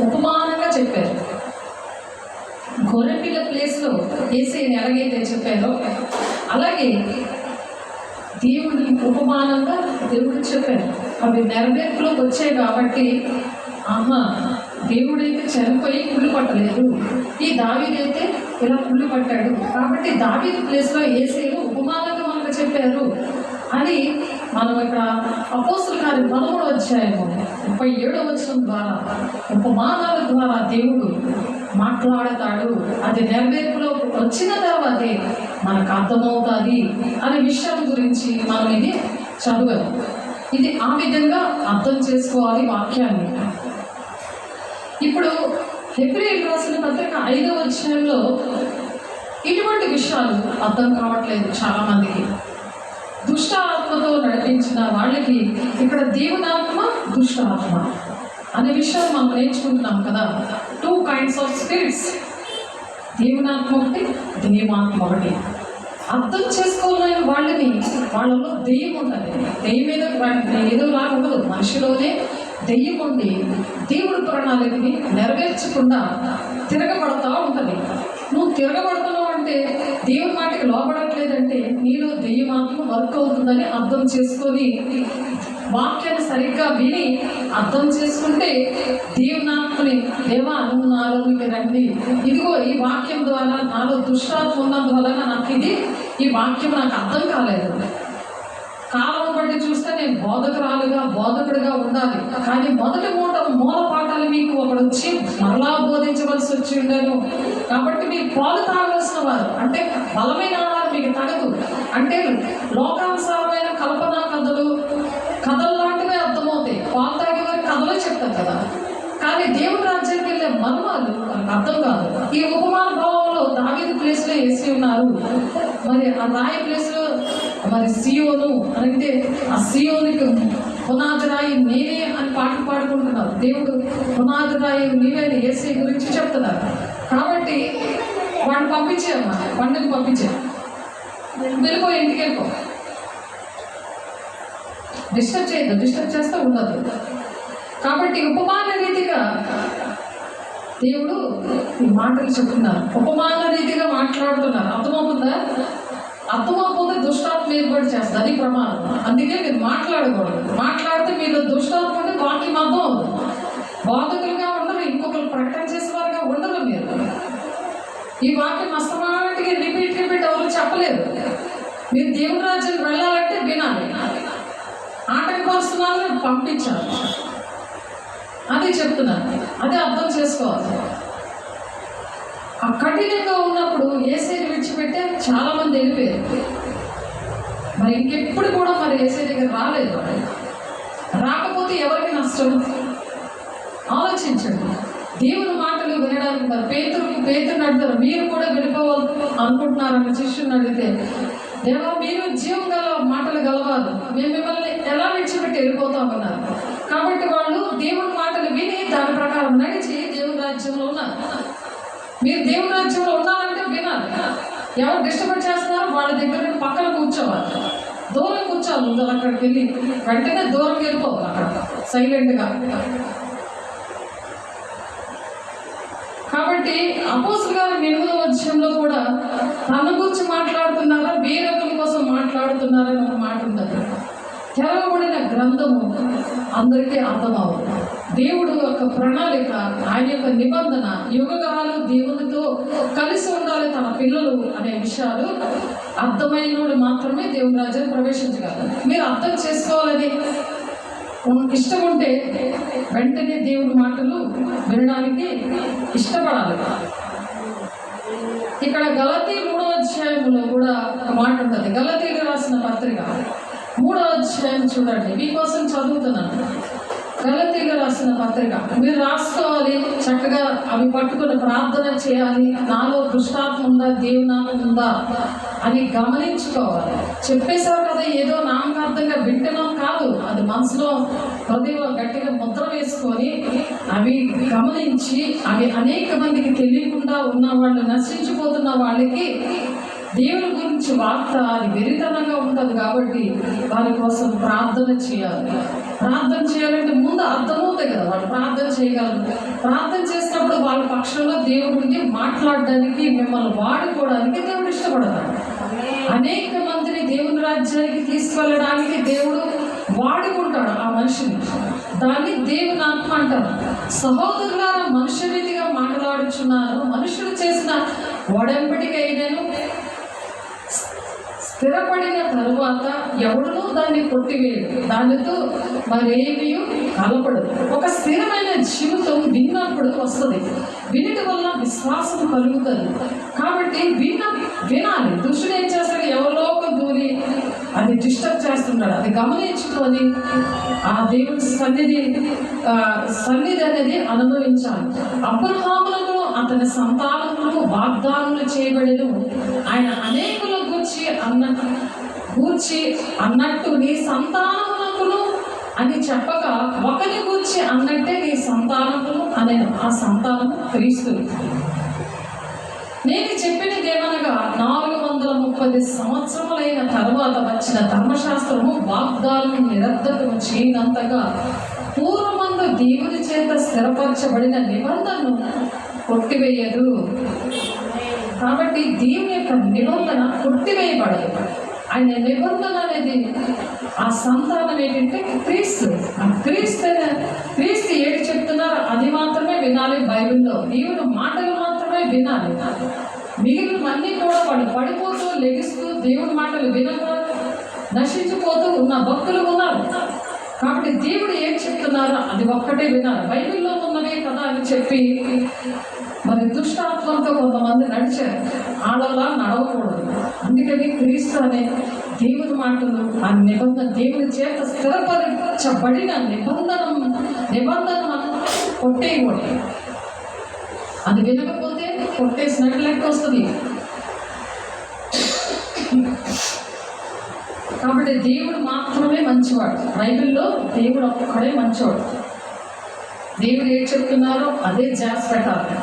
ఉపమానంగా చెప్పారు. గొర్రెపిల్ల ప్లేస్లో యేసయ్యని ఎలాగైతే చెప్పారో అలాగే దేవుడి ఉపమానంగా దేవుడు చెప్పారు. అవి నెరవేర్పులోకి వచ్చాయి కాబట్టి దేవుడైతే చనిపోయి కుళ్ళు పట్టలేదు, ఈ దావీదైతే ఇలా కుళ్ళు పట్టాడు కాబట్టి దావీదు ప్లేస్లో యేసయ్యను ఉపమానంగా మనకు చెప్పారు అని మనం ఇక్కడ అపోస్తుల కార్యం 13వ అధ్యాయము 37వ వచనం ద్వారా ఉపమానాల ద్వారా దేవుడు మాట్లాడతాడు. అది నెరవేర్పులో వచ్చిన తర్వాతే మనకు అర్థమవుతుంది అనే విషయం గురించి మనం ఇది చదివాము. ఇది ఆ విధంగా అర్థం చేసుకోవాలి వాక్యాన్ని. ఇప్పుడు హెబ్రీయులకు రాసిన పత్రిక 5వ అధ్యాయంలో ఇటువంటి విషయాలు అర్థం కావట్లేదు చాలామందికి. దుష్ట ఆత్మతో నడిపించిన వాళ్ళకి ఇక్కడ దేవునాత్మ, దుష్ట ఆత్మ అనే విషయాలు మనం నేర్చుకుంటున్నాం కదా. 2 kinds of spirits, దేవునాత్మ ఒకటి, దెయ్యమాత్మ ఒకటి. అర్థం చేసుకోలేని వాళ్ళని వాళ్ళలో దెయ్యం ఉంటుంది. దెయ్యం మీద ఏదో లాగా ఉండదు, మనిషిలోనే దెయ్యం ఉండి దేవుడి ప్రణాళికని నెరవేర్చకుండా తిరగబడతా ఉంటుంది. నువ్వు తిరగబడుతున్నావు అంటే దేవుని మాటకి లోపడట్లేదంటే నీలో దెయ్యమాత్మ వర్క్ అవుతుందని అర్థం చేసుకొని వాక్యాన్ని సరిగ్గా విని అర్థం చేసుకుంటే దేవునాత్మని దేవా నువ్వు నాలోకి రండి, ఇదిగో ఈ వాక్యం ద్వారా నాలో దుష్టాత్మ ఉన్నందువలన నాకు ఈ వాక్యం నాకు అర్థం కాలేదు, కాలం బట్టి చూస్తే నేను బోధకుడిగా ఉండాలి, కానీ మొదటి మూల పాఠాలు మీకు ఒకడు వచ్చి మరలా బోధించవలసి వచ్చి ఉండను. కాబట్టి మీరు పాలు తాగవలసిన వారు, అంటే బలమైన ఆహారం మీకు తగదు. అంటే లోకానుసారమైన కల్పనా కథలు లాంటివే అర్థమవుతాయి. పాలు తాగే వారి కథలే చెప్తారు కదా, కానీ దేవుడి రాజ్యానికి వెళ్ళే మర్మాలు అర్థం కాదు. ఈ ఉపమాన భావంలో దావీదు ప్లేస్లో వేసి ఉన్నారు, మరి ఆ రాయి ప్లేస్లో మరి సియోను అంటే ఆ సియోనికి పునాది రాయి నేనే అని పాట పాడుకుంటున్నారు. దేవుడు పునాది రాయి నీవే ఏసీ గురించి చెప్తున్నారు. కాబట్టి వాడిని పంపించారు, పండుగ పంపించారు, వెళ్ళిపో, ఇంటికి వెళ్ళిపో, డిస్టర్బ్ చేస్తూ ఉండదు. కాబట్టి ఉపమాన రీతిగా దేవుడు ఈ మాటలు చెప్తున్నారు, ఉపమాన రీతిగా మాట్లాడుతున్నారు. అర్థమవుతుందా? అర్థమవుతుంది. దుష్టాత్మ ఏర్పాటు చేస్తుంది, అది ప్రమాదం. అందుకే మీరు మాట్లాడకూడదు. మాట్లాడితే మీరు దుష్టాత్మ ఉంటే వాక్యం అర్థం అవుతుంది. బాధకులుగా ఉండరు, ఇంకొకరు ప్రకటన చేసేవారుగా ఉండరు. మీరు ఈ వాక్యం అస్తమాటికి రిపీట్ ఎవరు చెప్పలేరు. మీరు దేవుని రాజ్యానికి వెళ్ళాలంటే వినాలి, ఆటంకపరుస్తున్నారని పంపించాలి. అది చెప్తున్నాను, అదే అర్థం చేసుకోవాలి. ఆ కఠినంగా ఉన్నప్పుడు ఏసైని విడిచిపెట్టే చాలా మంది వెళ్ళిపోయారు. మరి ఇంకెప్పుడు కూడా మరి ఏసై దగ్గర రాలేదు. రాకపోతే ఎవరికి నష్టం? ఆలోచించండి. దేవుని మాటలు వినడానికి మరి పేతురుని అడుగుతారు, మీరు కూడా వెళ్ళిపోవాలి అనుకుంటున్నారని శిష్యుని అడిగితే, దేవా మీరు జీవం గల మాటలు గలవారు, మేము మిమ్మల్ని ఎలా విడిచిపెట్టి వెళ్ళిపోతామన్నారు. కాబట్టి వాళ్ళు దేవుని మాటలు విని దాని ప్రకారం నడిచి దేవుని రాజ్యంలో ఉన్నారు. మీరు దేవుని రాజ్యంలో ఉన్నారంటే వినాలి. ఎవరు డిస్టర్బ్ చేస్తున్నారు వాళ్ళ దగ్గర పక్కన కూర్చోవాలి, దూరం కూర్చోవాలి. ముందు అక్కడికి వెళ్ళి వెంటనే దూరం వెళ్ళిపోవాలి, అక్కడ సైలెంట్గా. కాబట్టి అపోస్తలుల గారు 8వ అధ్యాయంలో కూడా తన గురించి మాట్లాడుతున్నారా వేరొకరి కోసం మాట్లాడుతున్నారా అని ఒక మాట ఉంటుంది. తెరవబడిన గ్రంథము అందరికీ అర్థమవుతుంది. దేవుడు యొక్క ప్రణాళిక, ఆయన యొక్క నిబంధన, యుగగాలు దేవునితో కలిసి ఉండాలి తన పిల్లలు అనే విషయాలు అర్థమైనోడు మాత్రమే దేవుని రాజ్యాన్ని ప్రవేశించగలరు. మీరు అర్థం చేసుకోవాలని ఇష్టం ఉంటే వెంటనే దేవుడి మాటలు వినడానికి ఇష్టపడాలి. ఇక్కడ గలతీ 3వ అధ్యాయంలో కూడా ఒక మాట ఉంటుంది. గలతీలు రాసిన పత్రిక 3వ అధ్యాయం చూడండి, మీకోసం చదువుతున్నాను. గలతీలు రాసిన పత్రిక మీరు రాసుకోవాలి, చక్కగా అవి పట్టుకుని ప్రార్థన చేయాలి. నాలో దుష్టాత్మ ఉందా, దేవునామం ఉందా అని గమనించుకోవాలి. చెప్పేశారు కదా ఏదో నామకార్థంగా వింటున్నాం కాదు, అది మనసులో హృదయంలో గట్టిగా ముద్ర వేసుకొని అవి గమనించి అవి అనేక మందికి తెలియకుండా ఉన్న వాళ్ళు, నశించిపోతున్న వాళ్ళకి దేవుని గురించి వార్త అది వెరితనంగా ఉంటుంది. కాబట్టి వారి కోసం ప్రార్థన చేయాలి. ప్రార్థన చేయాలంటే ముందు అర్థమవుతాయి కదా, వాళ్ళు ప్రార్థన చేయగలరు. ప్రార్థన చేసినప్పుడు వాళ్ళ పక్షంలో దేవుడికి మాట్లాడడానికి, మిమ్మల్ని వాడుకోవడానికి దేవుడు ఇష్టపడతాడు. అనేక మందిని దేవుని రాజ్యానికి తీసుకెళ్ళడానికి దేవుడు వాడుకుంటాడు ఆ మనిషిని. దాన్ని దేవుని ఆత్మ అంటారు. సహోదరులారా, మనుష్య రీతిగా మాట్లాడుచున్నారు, మనుషులు చేసిన ఒడంబడికైనను స్థిరపడిన తరువాత ఎవడునూ దాన్ని కొట్టివేయడు, దానితో మరేమీ కలపడదు. ఒక స్థిరమైన జీవితం విన్నప్పుడు వస్తుంది, వినటి వల్ల విశ్వాసం కలుగుతుంది. కాబట్టి వినాలి. దుష్టుడు ఏం చేస్తాడు, ఎవరో ఒక దూరి అది డిస్టర్బ్ చేస్తున్నాడు, అది గమనించుకొని ఆ దేవుని సన్నిధి అనేది అనుభవించాలి. అబ్రహాములను అతని సంతానములను వాగ్దానములు చేయబడెను. ఆయన అనేకుల గూర్చి అన్నట్టు నీ సంతానమునకును అని చెప్పగా ఒకరి గూర్చి అన్నట్టే నీ సంతానమును అనే ఆ సంతానము క్రీస్తు. నేను చెప్పినదేమనగా 430 సంవత్సరములైన తర్వాత వచ్చిన ధర్మశాస్త్రము వాగ్దానం నిరర్ధకము చేయనంతగా పూర్వమందు దేవుని చేత స్థిరపరచబడిన నిబంధనను కొట్టివేయదు. కాబట్టి దేవుని యొక్క నిబంధన కొట్టివేయబడదు. ఆయన నిబంధన అనేది ఆ సంతానం ఏంటంటే క్రీస్తు. ఆ క్రీస్తు ఏడు చెప్తున్నారో అది మాత్రమే వినాలి. బైబిల్లో దేవుని మాటలు మాత్రమే వినాలి. మిగిలినవన్నీ కూడా వాళ్ళు పడిపోతూ లెగిస్తూ దేవుని మాటలు వినక నశించిపోతూ ఉన్న భక్తులు ఉన్నారు. కాబట్టి దేవుడు ఏం చెప్తున్నారో అది ఒక్కటే వినాలి. బైబిల్లో ఉన్నవే కదా అని చెప్పి మరి దుష్టాత్మంతో కొంతమంది నడిచారు. ఆడలా నడవకూడదు. అందుకని క్రీస్తు అనే దేవుని మాటలు, ఆ నిబంధన, దేవుని చేత స్థిరపరచబడిన నిబంధన కొట్టేయకూడదు. అది వినకపోతే కొట్టేసినట్టు లెక్క వస్తుంది. కాబట్టి దేవుడు మాత్రమే మంచివాడు. బైబిల్లో దేవుడు ఒక్కడే మంచివాడు. దేవుడు ఏం చెప్తున్నారో అదే జాస్ పెట్టాలి,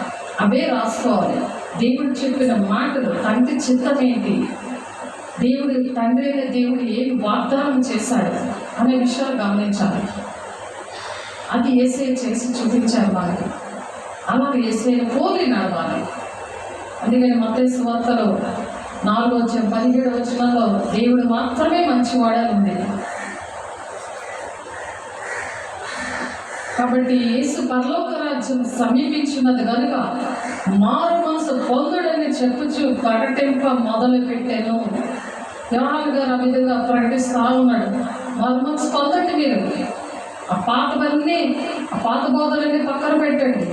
అవే రాసుకోవాలి. దేవుడు చెప్పిన మాటలు, తండ్రి చిత్తం ఏంటి, తండ్రి అయిన దేవుడు ఏం వాగ్దానం చేశాడు అనే విషయాలు గమనించాలి. అది యేసయ్య చేసి చూపించారు మనకి. అలాగే యేసయ్యను పోలి నడవాలి. అందుకని మత్తయి సువార్తలో 4:17 దేవుడు మాత్రమే మంచివాడని ఉంది. కాబట్టి యేసు పరలోక రాజ్యం సమీపించినది కనుక మారు మనసు పొందుడని చెప్పుచు ప్రకటింప మొదలు పెట్టాను. యోహాను గారు ఆ విధంగా ప్రకటిస్తూ ఉన్నాడు. మారు మనసు పొందండి. మీరు ఆ పాత బోధలన్నీ పక్కన పెట్టండి.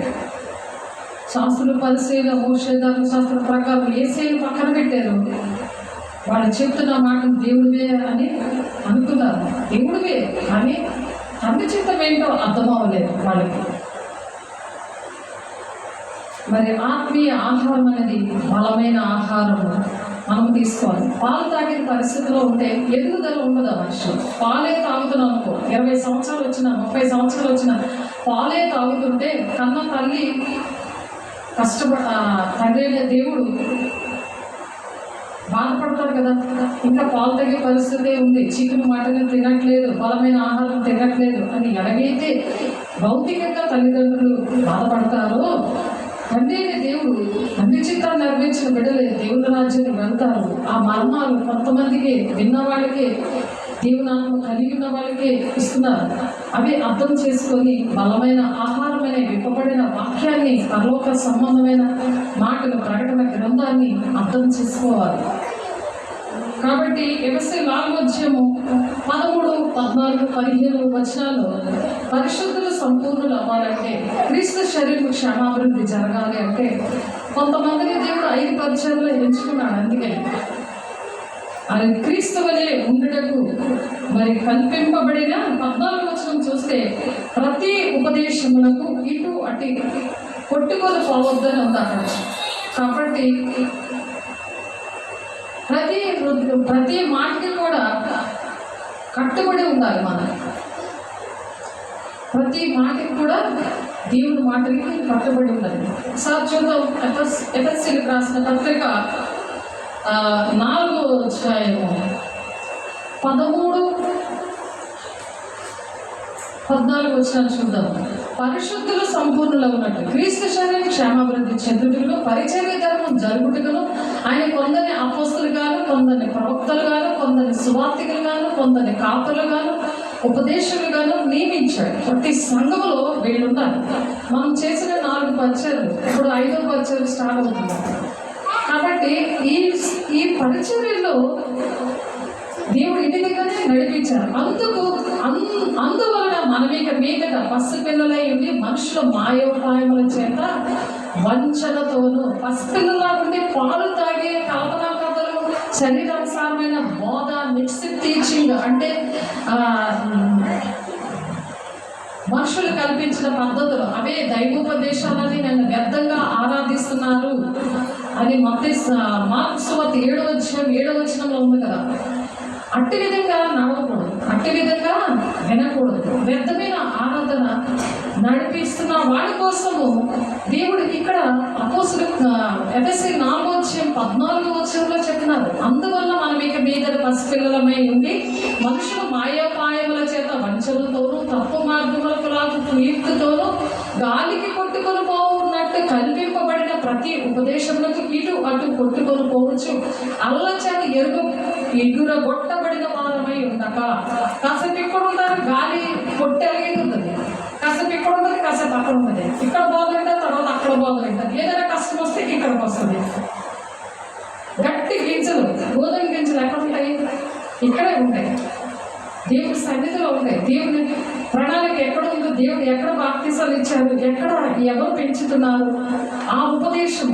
శాస్త్రులు, పరిశీలన, మోషే ధర్మశాస్త్రం ప్రకారం యేసయ్యను పక్కన పెట్టారు. వాళ్ళు చెప్తున్న మాట దేవుడివే అని అనుకున్నారు. దేవుడివే కానీ తండ్రి చిత్తం ఏంటో అర్థం అవ్వలేదు వాళ్ళకి. మరి ఆత్మీయ ఆహారం అనేది బలమైన ఆహారం మనం తీసుకోవాలి. పాలు తాగిన పరిస్థితిలో ఉంటే ఎదుగుదల ఉండదు. ఆ మనిషి పాలే తాగుతున్నాం అనుకో, 20 సంవత్సరాలు వచ్చినా 30 సంవత్సరాలు వచ్చినా పాలే తాగుతుంటే కన్న తల్లి తండ్రి అయిన దేవుడు బాధపడతారు కదా. ఇంకా పాలు తగ్గే పరిస్థితే ఉంది, చికెన్ మటన్ తినట్లేదు, బలమైన ఆహారం తినట్లేదు అని ఎలాగైతే భౌతికంగా తల్లిదండ్రులు బాధపడతారో, తండ్రి అయిన దేవుడు తండ్రి చిత్తాన్ని నెరవేర్చిన బిడ్డలే దేవుని రాజ్యానికి వెళ్తారు. ఆ మర్మాలు కొంతమందికి విన్న వాళ్ళకి, దేవునాత్మ కలిగి ఉన్న వాళ్ళకి ఇస్తున్నారు. అవి అర్థం చేసుకొని బలమైన ఆహారమైన విప్పబడిన వాక్యాన్ని, పరలోక సంబంధమైన మాటలు, ప్రకటన గ్రంథాన్ని అర్థం చేసుకోవాలి. కాబట్టి ఎఫెసీ 4:13, 14, 15 పరిశుద్ధులు సంపూర్ణులు అవ్వాలంటే, క్రీస్తు శరీరం క్షేమాభివృద్ధి జరగాలి అంటే కొంతమందిని దేవుడు 5 పరిచయాల్లో ఎంచుకున్నాడు. అందుకని అది క్రీస్తు వలె ఉండుటకు మరి కల్పింపబడిన 14 చూస్తే ప్రతి ఉపదేశములకు ఇటు అటు కొట్టుకొని పోవద్దని ఉంది అక్కడ. కాబట్టి ప్రతి మాటకి కూడా కట్టుబడి ఉండాలి. మనం ప్రతి మాటకి కూడా దేవుని మాటకి కట్టుబడి ఉండాలి. సార్ చూద్దాం, ఎఫెసీయులకు రాసిన పత్రిక 4:13-14 చూద్దాం. పరిశుద్ధులు సంపూర్ణులు ఉన్నట్టు క్రీస్తు శరీరం క్షేమాభివృద్ధి చెందుటకును పరిచర్య ధర్మం జరుగుటకును ఆయన కొందరిని అపోస్తలుగాను, కొందరిని ప్రవక్తలుగాను, కొందరిని సువార్తికులుగాను, కొందరిని కాపులుగాను, ఉపదేశకులుగాను నియమించాడు. ప్రతి సంఘంలో వీళ్ళున్నారు. మనం చేసిన 4 పరిచర్యలు, ఇప్పుడు 5వ పరిచర్య స్టార్ట్ అవుతుంది. కాబట్టి ఈ పరిచర్యలో దేవుడు ఇంటి దగ్గరే నడిపించారు. అందువలన మనమిక మీదట పసిపిల్లలై ఉండి మనుషుల మాయోపాయముల చేత వంచనతోనూ, పసిపిల్లలా ఉండి పాలు తాగే కల్పనా కథలు, శరీరానుసారమైన బోధ, మిక్స్డ్ టీచింగ్ అంటే మనుషులు కల్పించిన పద్ధతులు, అవే దైవోపదేశాలని నన్ను వ్యర్థంగా ఆరాధిస్తున్నారు అని మార్కు సువార్త 7:7 ఉంది కదా. అట్టి విధంగా నడవకూడదు, అట్టి విధంగా వినకూడదు. వ్యర్థమైన ఆరాధన నడిపిస్తున్న వాడి కోసము దేవుడు ఇక్కడ ఎఫెసీ 4:14 చెప్పినారు. అందువల్ల మనం ఇక మీద పసిపిల్లలమై ఉండి మనుషుల మాయోపాయముల చేత వంచనతోనూ, తప్పు మార్గములకు లాగు కీర్తితోనూ, గాలికి కొట్టుకొని పోవున్నట్టు కల్పింపబడిన ప్రతి ఉపదేశములకు ఇటు అటు కొట్టుకొని పోవచ్చు, అల్ల చేత ఎగురగొట్టబడిన వారమై ఉండక. కాసేపు ఇక్కడ ఉంటారు, గాలి కొట్టి అలిగిపోతుంది. కాసేపు ఇక్కడ ఉంటుంది, కాసేపు అక్కడ ఉంటుంది. ఇక్కడ బాగుంటుంది, తర్వాత అక్కడ బాగుంటుంది. ఏదైనా కష్టం వస్తే ఇక్కడికి వస్తుంది. గట్టి గింజలు, గోధుమ గింజలు ఎక్కడ ఉంటాయి? ఇక్కడే ఉంటాయి. సన్నిధిలో ఉంటాయి. దేవుని ప్రణాళిక ఎక్కడ ఉందో, దేవుడు ఎక్కడ బాప్తిసాలు ఇచ్చారు, ఎక్కడ ఎవరు పెంచుతున్నారు, ఆ ఉపదేశం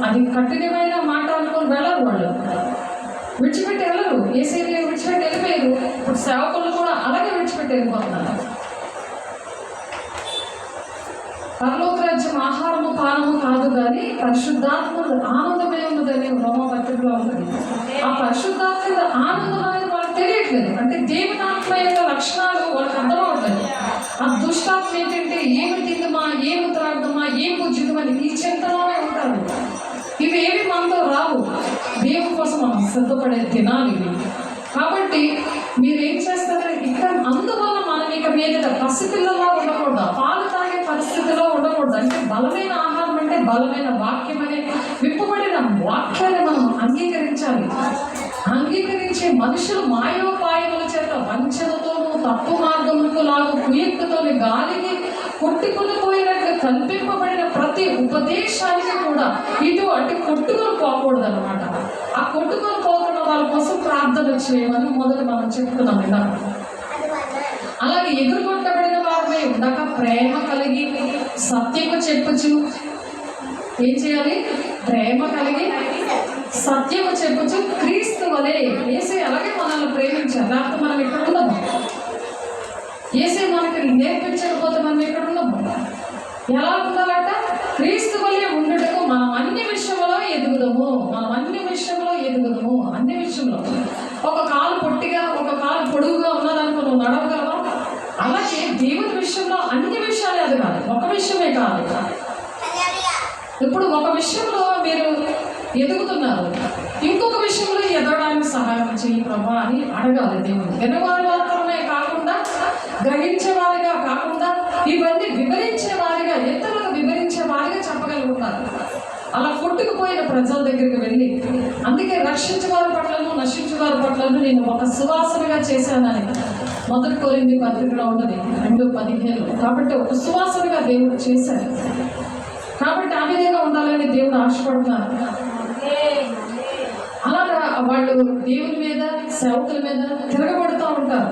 అది కఠినమైన మాట అనుకొని వెళ్ళరు. వాళ్ళు విడిచిపెట్టి వెళ్ళరు. ఏసైని విడిచిపెట్టి వెళ్ళిపోయారు. ఇప్పుడు సేవకులు కూడా అలాగే విడిచిపెట్టి వెళ్ళిపోతున్నారు. పరలోక రాజ్యం ఆహారము పానము కాదు కానీ పరిశుద్ధాత్మ ఆనందమే ఉన్నదని రోమపత్రికలో ఉంటుంది. ఆ పరిశుద్ధాత్మ ఆనందం అనేది వాళ్ళకి తెలియట్లేదు. అంటే దేవుని ఆత్మ యొక్క లక్షణాలు వాళ్ళకి అర్థమవుతాయి. ఆ దుష్టాత్మ ఏంటంటే ఏమి తిందమా, ఏమి త్రాగుదమా, ఏం బుజ్జుదమని ఈ చింతలోనే ఉంటారు. ఇవి ఏవి మనతో రావు. దేవుని కోసం మనం సిద్ధపడే తినాలి ఇవి. కాబట్టి మీరేం చేస్తారంటే ఇక్కడ అందువల్ల మనం ఇక మీద పసిపిల్లలా ఉండకూడదు, పాలు తాగే పరిస్థితిలో ఉండకూడదు. అంటే బలమైన ఆహారం అంటే బలమైన వాక్యం అనే విప్పబడిన వాక్యాన్ని మనం అంగీకరించాలి. అంగీకరించే మనుషులు మాయోపాయముల చేత వంచనతోనూ తప్పు మార్గములకు లాగు కుయుక్తతోని గాలికి కొట్టుకుని పోయినట్లు కల్పింపబడిన ప్రతి ఉపదేశానికి కూడా ఇటువంటి కొట్టుకొని పోకూడదు అనమాట. ఆ కొట్టుకొని పోతున్న వాళ్ళ కోసం ప్రార్థన చేయమని మొదట మనం చెప్తున్నాం ఇలా. అలాగే ఎదుర్కొట్టబడిన వారిపై ఉండక ప్రేమ కలిగి సత్యము చెప్పచ్చు. ఏం చేయాలి? ప్రేమ కలిగి సత్యము చెప్పచ్చు. క్రీస్తు వలె యేసే అలాగే మనల్ని ప్రేమించాలి. లేకపోతే మనం ఇక్కడ ఉన్నాము. యేసే మనకి నేర్పించకపోతే మనం ఇక్కడ ఉన్నాము. ఎలా ఉండాలంట? క్రీస్తు వలె ఉండటకు మనం అన్ని విషయంలో ఎదుగుదము. అన్ని విషయంలో. ఒక కాలు పొట్టిగా, ఒక కాలు పొడుగుగా ఉన్నదనుకో నువ్వు నడవగలవా? అలాగే దేవుని విషయంలో అన్ని విషయాలు ఎదగాలి, ఒక విషయమే కాదు. ఇప్పుడు ఒక విషయంలో మీరు ఎదుగుతున్నారు, ఇంకొక విషయంలో ఎదగడానికి సహాయం చేయి ప్రభా అని అడగాలి దేవుని. వినవారి మాత్రమే కాకుండా, గ్రహించేవారిగా కాకుండా, ఇవన్నీ వివరించేవారిగా, ఇతరులకు వివరించేవారిగా చెప్పగలుగుతారు. అలా కొట్టుకుపోయిన ప్రజల దగ్గరికి వెళ్ళి, అందుకే రక్షించే వారి పట్లను నశించే వారి పట్లను నేను ఒక సువాసనగా చేశానని 1 కొరింథీ పత్రికలో ఉన్నది 2:15. కాబట్టి ఒక సువాసనగా దేవుడు చేశారు. కాబట్టి ఆ విధంగా ఉండాలని దేవుడు ఆశపడుతున్నారు. అలాగా వాళ్ళు దేవుని మీద, సేవకుల మీద తిరగబడుతూ ఉంటారు.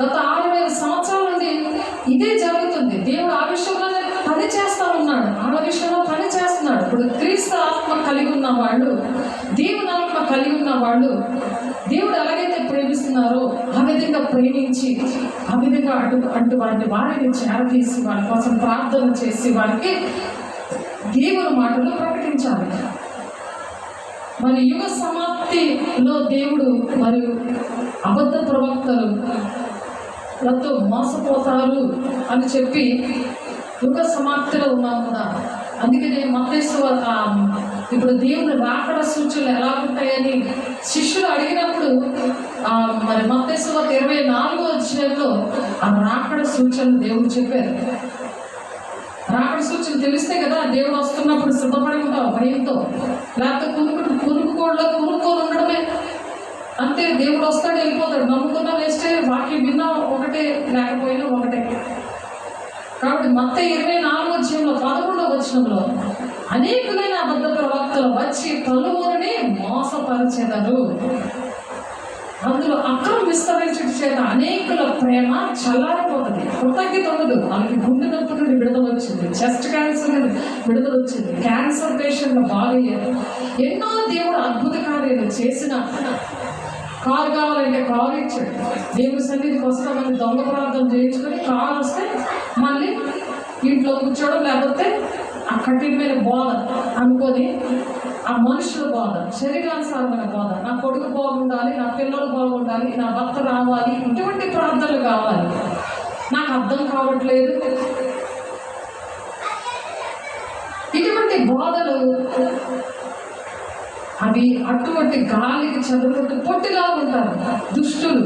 గత 6,000 సంవత్సరాల నుండి ఇదే జరుగుతుంది. దేవుడు ఆ విషయంలో పని చేస్తూ ఉన్నాడు, ఆ విషయంలో పని చేస్తున్నాడు. ఇప్పుడు క్రీస్తు ఆత్మ కలిగి ఉన్న వాళ్ళు, దేవుని ఆత్మ కలిగి ఉన్న వాళ్ళు దేవుడు ఎలాగైతే ప్రేమిస్తున్నారో ఆ విధంగా ప్రేమించి, ఆ విధంగా అటువంటి వారిని చేరదీసి వాళ్ళ కోసం ప్రార్థన చేసి వారికి దేవుని మాటలు ప్రకటించాలి. మరి యుగ సమాప్తిలో దేవుడు మరియు అబద్ధ ప్రవక్తలు లతో మోసపోతారు అని చెప్పి యుగ సమాప్తిలో ఉన్నాం కదా. అందుకనే మత్తయి ఇప్పుడు దేవుని రాకడ సూచనలు ఎలా ఉంటాయని శిష్యులు అడిగినప్పుడు మరి మత్తయి 24వ అధ్యాయంలో ఆ రాకడ సూచనలు దేవుడు చెప్పారు. రాకడ సూచన తెలిస్తే కదా దేవుడు వస్తున్నప్పుడు సిద్ధపడి ఉంటావు భయంతో. లేకపోతే కొనుక్కొని ఉండడమే అంతే. దేవుడు వస్తాడు, వెళ్ళిపోతాడు. నమ్ముకున్నా వేస్తే, వాక్యం విన్నా ఒకటే, లేకపోయినా ఒకటే. కాబట్టి మత్తయి 24వ అధ్యాయంలో 11వ వచనంలో అనేకులైన అబద్ధ ప్రవక్తలు వచ్చి పలువురిని మోసపరిచెదరు. అందులో అక్రమ విస్తరించడం చేత అనేకుల ప్రేమ చల్లారిపోతుంది. కృతజ్ఞత ఉండదు. వాళ్ళకి గుండె నొప్పి నుండి విడుదల వచ్చింది, చెస్ట్ క్యాన్సర్ నుండి విడుదల వచ్చింది, క్యాన్సర్ పేషెంట్లు బాగయ్యారు. ఎన్నో దేవుడు అద్భుత కార్యాలు చేసిన. కారు కావాలంటే కారు ఇచ్చాడు. దేవుడి సన్నిధికి వస్తామని దొంగ ప్రార్థన చేయించుకొని కారు వస్తే మళ్ళీ ఇంట్లో కూర్చోవడం, లేకపోతే ఆ కఠినమైన బోధ అనుకొని, ఆ మనుషుల బోధ, శరీరానుసారమైన బోధ, నా కొడుకు బాగుండాలి, నా పిల్లలు బాగుండాలి, నా భర్త రావాలి, ఇటువంటి ప్రార్థనలు కావాలి. నాకు అర్థం కావట్లేదు. ఇటువంటి బోధలు అవి అటువంటి గాలికి చెదరట్టు పొట్టిలా ఉంటారు. దుష్టులు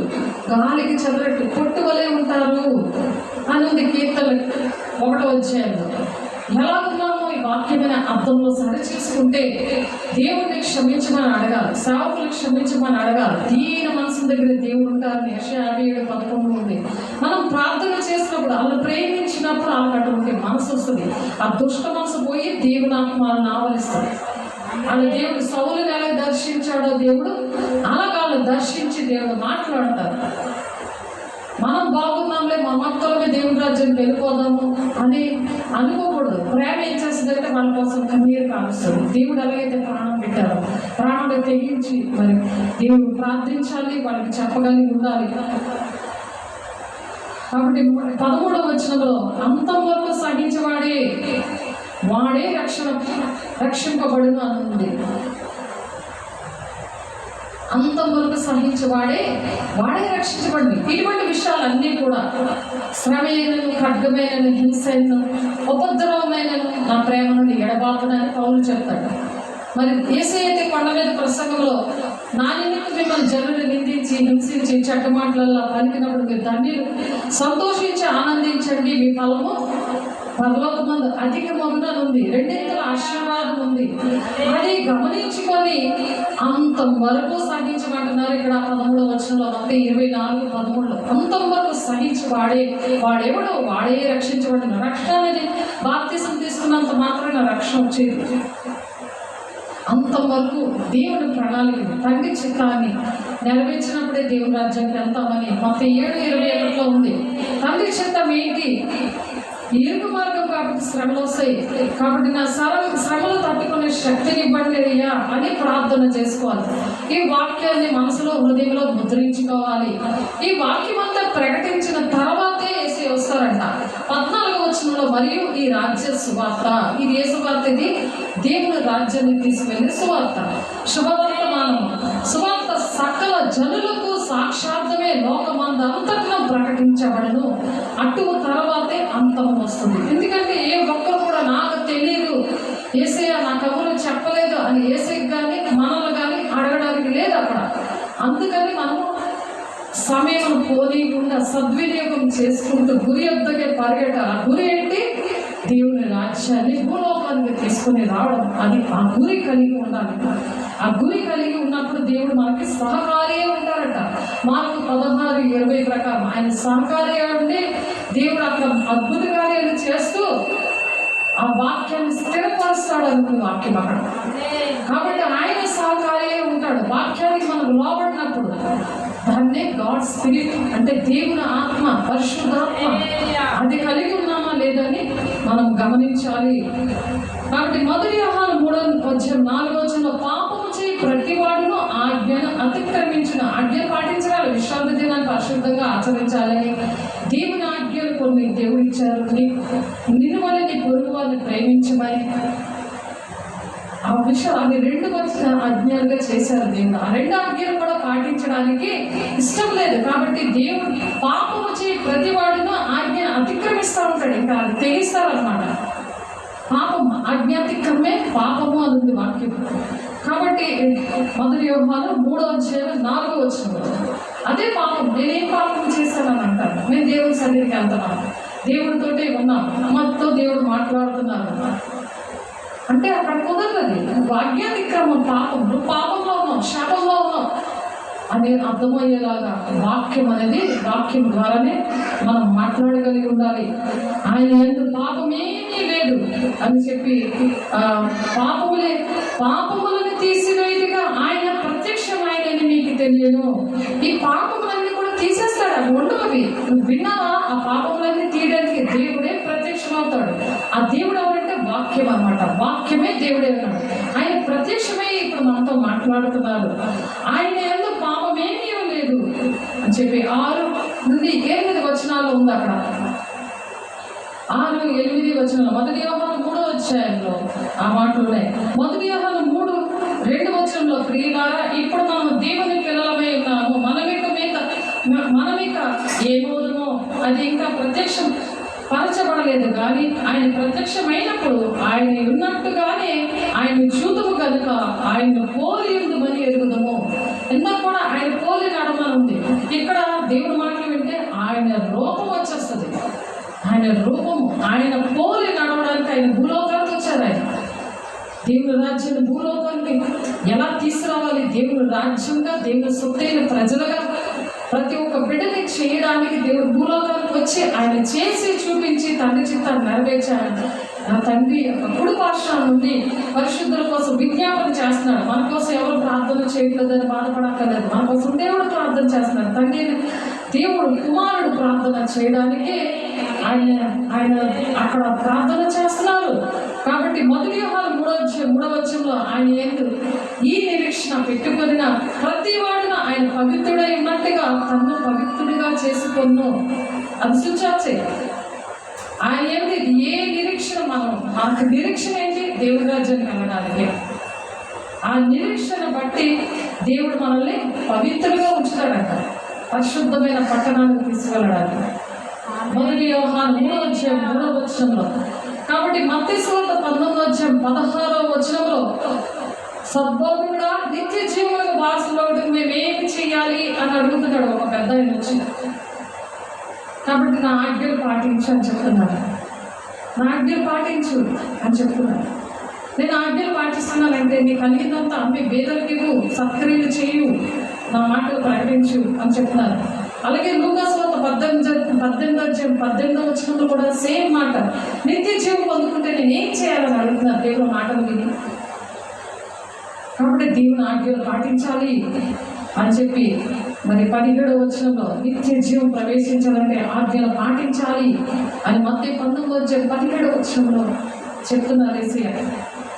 గాలికి చెదరట్టు పొట్టు వలె ఉంటారు అని ఉంది కీర్తన 1వ అధ్యాయంలో. ఎలా ఉన్నామో ఈ వాక్యమైన అర్థంలో సరి చేసుకుంటే దేవుడిని క్షమించమని అడగాలి, సేవకులు క్షమించమని అడగాలి. దీన మనసు దగ్గర దేవుడు ఉంటారని యెషయా 57:11 ఉంది. మనం ప్రార్థన చేసినప్పుడు, వాళ్ళని ప్రేమించినప్పుడు వాళ్ళకి అటువంటి మనసు వస్తుంది. ఆ దుష్ట మనసు పోయి దేవుని ఆత్మలను ఆవరిస్తుంది. వాళ్ళ దేవుడు సౌలుని ఎలా దర్శించాడో దేవుడు అలాగా మనల్ని దర్శించి దేవుడు మాట్లాడతారు. మనం బాగున్నాంలే, మన మక్కలమే దేవుని రాజ్యానికి వెళ్ళిపోదాము అని అనుకోకూడదు. ప్రేమ ఏం చేస్తుందంటే వాళ్ళ కోసం కన్నీరు కాలుస్తుంది. దేవుడు ఎలాగైతే ప్రాణం పెట్టారో ప్రాణాలు తెగించి మరి దేవుడు ప్రార్థించాలి, వాళ్ళకి చెప్పగలిగి ఉండాలి. కాబట్టి 13వ వచనంలో అంతం వరకు సహించేవాడే వాడే రక్షింపబడును అని ఉంది. అంతం వరకు సహించేవాడే వాడే రక్షించబడింది. ఇటువంటి విషయాలన్నీ కూడా శ్రమైనను, ఖడ్గమైనను, హింసైనను, ఉపద్రవమైనను నా ప్రేమ నుండి ఎడబాపునని పౌలు చెప్తాడు. మరి యేసయ్య కొండ మీద ప్రసంగంలో నా నిమిత్తం మిమ్మల్ని జనులు నిందించి హింసించి చెడ్డ మాటలలో పలికినప్పుడు మీరు ధన్యులు, సంతోషించి ఆనందించండి, మీ ఫలము పరలోకమందు అధికమగున ఉంది, రెండింతల ఆశీర్వాదం ఉంది. అది గమనించుకొని అంతం వరకు సహించమంటున్నారు. ఇక్కడ 13వ వచనంలో 24:13 అంతం వరకు సహించి వాడెవడో వాడే రక్షించబడిన. రక్షణ అనేది బాప్తిసం తీసుకున్నంత మాత్రమే రక్షణ వచ్చేది. అంతం వరకు దేవుని ప్రణాళిక తండ్రి చిత్తాన్ని నెరవేర్చినప్పుడే దేవుని రాజ్యానికి వెళ్తామని మత్తయి 7:21 ఉంది. తండ్రి చిత్తం ఏంటి? ఇరుకు మార్గం కాబట్టి శ్రమలు వస్తాయి, కాబట్టి నా శ్రమలు తట్టుకునే శక్తిని ఇవ్వండి అయ్యా అని ప్రార్థన చేసుకోవాలి. ఈ వాక్యాన్ని మనసులో హృదయంలో ముద్రించుకోవాలి. ఈ వాక్యం అంతా ప్రకటించిన తర్వాతే యేసయ్య వస్తారంట. 14వ వచనంలో మరియు ఈ రాజ్య సువార్త, ఇది ఏ సువార్త? ఇది దేవుని రాజ్యాన్ని తీసుకెళ్లే సువార్త, శుభవర్తమానం. సువార్త సకల జనులకు సాక్షార్థమే లోకమందంతటా ప్రకటించబడను. అటు తర్వాతే అంతం వస్తుంది. ఎందుకంటే ఏ ఒక్కరు కూడా నాకు తెలియదు, యేసయ్య నాకు ఎవరు చెప్పలేదు అని యేసయ్యకి కానీ మనల్ని కానీ అడగడానికి లేదు అక్కడ. అందుకని మనం సమయం పోనీయకుండా సద్వినియోగం చేసుకుంటూ గురి వద్దకే పరిగెట్టాలి. ఆ గురి ఏంటి? దేవుని రాజ్యాన్ని భూలోకానికి తీసుకుని రావడం. అది ఆ గురి కలిగి ఉండాలి. ఆ గురి కలిగి ఉన్నప్పుడు దేవుడు మనకి సహకారి ఉంటారట. మార్కు 16:20 ప్రకారం ఆయన సహకారి ఉండి దేవుడు అక్కడ అద్భుత కార్యాలు చేస్తూ ఆ వాక్యాన్ని స్థిరపరుస్తాడు అనుకుని వాక్యం అక్కడ. కాబట్టి ఆయన సహకారి ఉంటాడు. వాక్యానికి మనం లోబడినప్పుడు దాన్నే గాడ్ స్పిరిట్ అంటే దేవుని ఆత్మ, పరిశుద్ధాత్మ, అది కలిగి ఉన్నామా లేదని మనం గమనించాలి. కాబట్టి మొదటి యోహాను 3:4 పాపము చేయి ప్రతివాడును ఆజ్ఞను అతిక్రమించిన, ఆజ్ఞను పాటించాలి, విశ్రాంతి దినాన్ని పరిశుద్ధంగా ఆచరించాలని దేవుని ఆజ్ఞలు కొన్ని దేవుడు ఇచ్చారు. నిన్ను వల్ల నీ పొరుగు వారిని ప్రేమించమని ఆ విషయాలు అవి 2 వచ్చిన ఆజ్ఞలుగా చేశారు దేవుడు. ఆ 2 ఆజ్ఞలు కూడా పాటించడానికి ఇష్టం లేదు. కాబట్టి దేవుడు పాపము చేయి ప్రతివాడును ఆజ్ఞ అతిక్రమిస్తూ ఉంటాడు. ఇంకా అది తెగిస్తారనమాట. పాపం ఆజ్ఞాతిక్రమే పాపము అని ఉంది వాక్యం. కాబట్టి మొదటి యోహాను 3:4 అదే పాపం. నేనేం పాపం చేశానని అంటాను. నేను దేవుని సన్నిధికి వెళ్తున్నాను, దేవుడితోటే ఉన్నాను, అమ్మతో దేవుడు మాట్లాడుతున్నారు అంటే అక్కడ కుదరదు. ఆజ్ఞాతిక్రమం పాపం. నువ్వు పాపంలో ఉన్నావు, శాపంలో ఉన్నావు అని అర్థమయ్యేలాగా వాక్యం అనేది, వాక్యం ద్వారానే మనం మాట్లాడగలిగి ఉండాలి. ఆయన ఎందుకు పాపమేమీ లేదు అని చెప్పి పాపములను తీసివేయగా ఆయన ప్రత్యక్షమైనని మీకు తెలియను. ఈ పాపములన్నీ కూడా తీసేస్తాడు. అవి ఉండవి. నువ్వు విన్నావా? ఆ పాపములన్నీ తీయడానికి దేవుడే ప్రత్యక్షమవుతాడు. ఆ దేవుడు ఎవరంటే వాక్యం అన్నమాట. వాక్యమే దేవుడే ఉన్నాడు. ఆయన ప్రత్యక్షమై ఇప్పుడు మనతో మాట్లాడుతున్నారు. ఆయన ఎందుకు పాపమేమీ లేదు అని చెప్పి 6-8 ఉంది అక్కడ. 6-8 మొదటి యోహాను 3 ఆ మాటలు ఉన్నాయి. మొదటి యోహాను 3:2 ప్రియులారా, ఇప్పుడు మనం దేవుని పిల్లలమై ఉన్నాము, మనమిక ఏమవుదుమో అది ఇంకా ప్రత్యక్షం పరచబడలేదు. కానీ ఆయన ప్రత్యక్షమైనప్పుడు ఆయన ఉన్నట్టుగానే ఆయన చూతుము కనుక ఆయన పోలి ఉందని ఎరుగుదము. ఎందుకు కూడా ఆయన పోలి నడమని ఉంది. ఇక్కడ దేవుడి మాటలు వింటే ఆయన రూపం వచ్చేస్తుంది. ఆయన రూపము, ఆయన పోలి నడవడానికి ఆయన భూలోకానికి వచ్చారు. ఆయన దేవుని రాజ్యాన్ని భూలోకానికి ఎలా తీసుకురావాలి, దేవుని రాజ్యంగా, దేవుని సొత్తైన ప్రజలుగా ప్రతి ఒక్క బిడ్డని చేయడానికి దేవుడు భూలోకానికి వచ్చి ఆయన చేసి చూపించి తండ్రి చిత్తాన్ని నెరవేర్చాడు. నా తండ్రి యొక్క కుడి పార్శ్వం నుండి పరిశుద్ధుల కోసం విజ్ఞాపన చేస్తున్నాడు. మన కోసం ఎవరు ప్రార్థన చేయట్లేదని బాధపడక్కర్లేదు. మన కోసం దేవుడు ప్రార్థన చేస్తున్నాడు. తండ్రి దేవుడు కుమారుడు ప్రార్థన చేయడానికే ఆయన అక్కడ ప్రార్థన చేస్తున్నారు. కాబట్టి మొదటి యోహాను 3వ వచనంలో ఆయన ఏందు ఈ నిరీక్షణ పెట్టుకొనిన ప్రతి వాడిన ఆయన పవిత్రుడై ఉన్నట్టుగా తన్ను పవిత్రుడిగా చేసుకొను. అది సుచాచే ఆయన ఏంటి ఏ నిరీక్షణ మనకు నిరీక్షణ ఏంటి? దేవుడి రాజ్యానికి వెళ్ళడానికి. ఆ నిరీక్షణ బట్టి దేవుడు మనల్ని పవిత్రులుగా ఉంచుతాడంట, పరిశుద్ధమైన పట్టణానికి తీసుకెళ్ళడానికి. మొదటి యోహాను 3వ వచనంలో. కాబట్టి మత్తయి సువార్త 19:16 వచనంలో సద్బోధకుడా నిత్య జీవులకు వారసులవుటకు మేమేమి చేయాలి అని అడుగుతున్నాడు ఒక పెద్ద ఆయన వచ్చి. కాబట్టి నా ఆజ్ఞలు పాటించు అని చెప్తున్నాను. నా ఆజ్ఞలు పాటించు అని చెప్తున్నాను. నేను ఆజ్ఞలు పాటిస్తున్నానంటే నీకు కలిగినంత అమ్మి బేదలకి ఇవ్వు, సత్క్రియలు చేయు, నా మాటలు ప్రకటించు అని చెప్తున్నారు. అలాగే లూకా సువార్త 18వ వచనంలో కూడా సేమ్ మాట. నిత్య జీవం పొందుకుంటే నేను ఏం చేయాలని అడుగుతున్నారు దేవుడు మాటలు విని. కాబట్టి దేవుని ఆజ్ఞలు పాటించాలి అని చెప్పి మరి 17వ వచనంలో నిత్య జీవం ప్రవేశించాలంటే ఆజ్ఞలు పాటించాలి అని మత్తయి 19:17 వచనంలో చెప్తున్నారు యేసయ్య.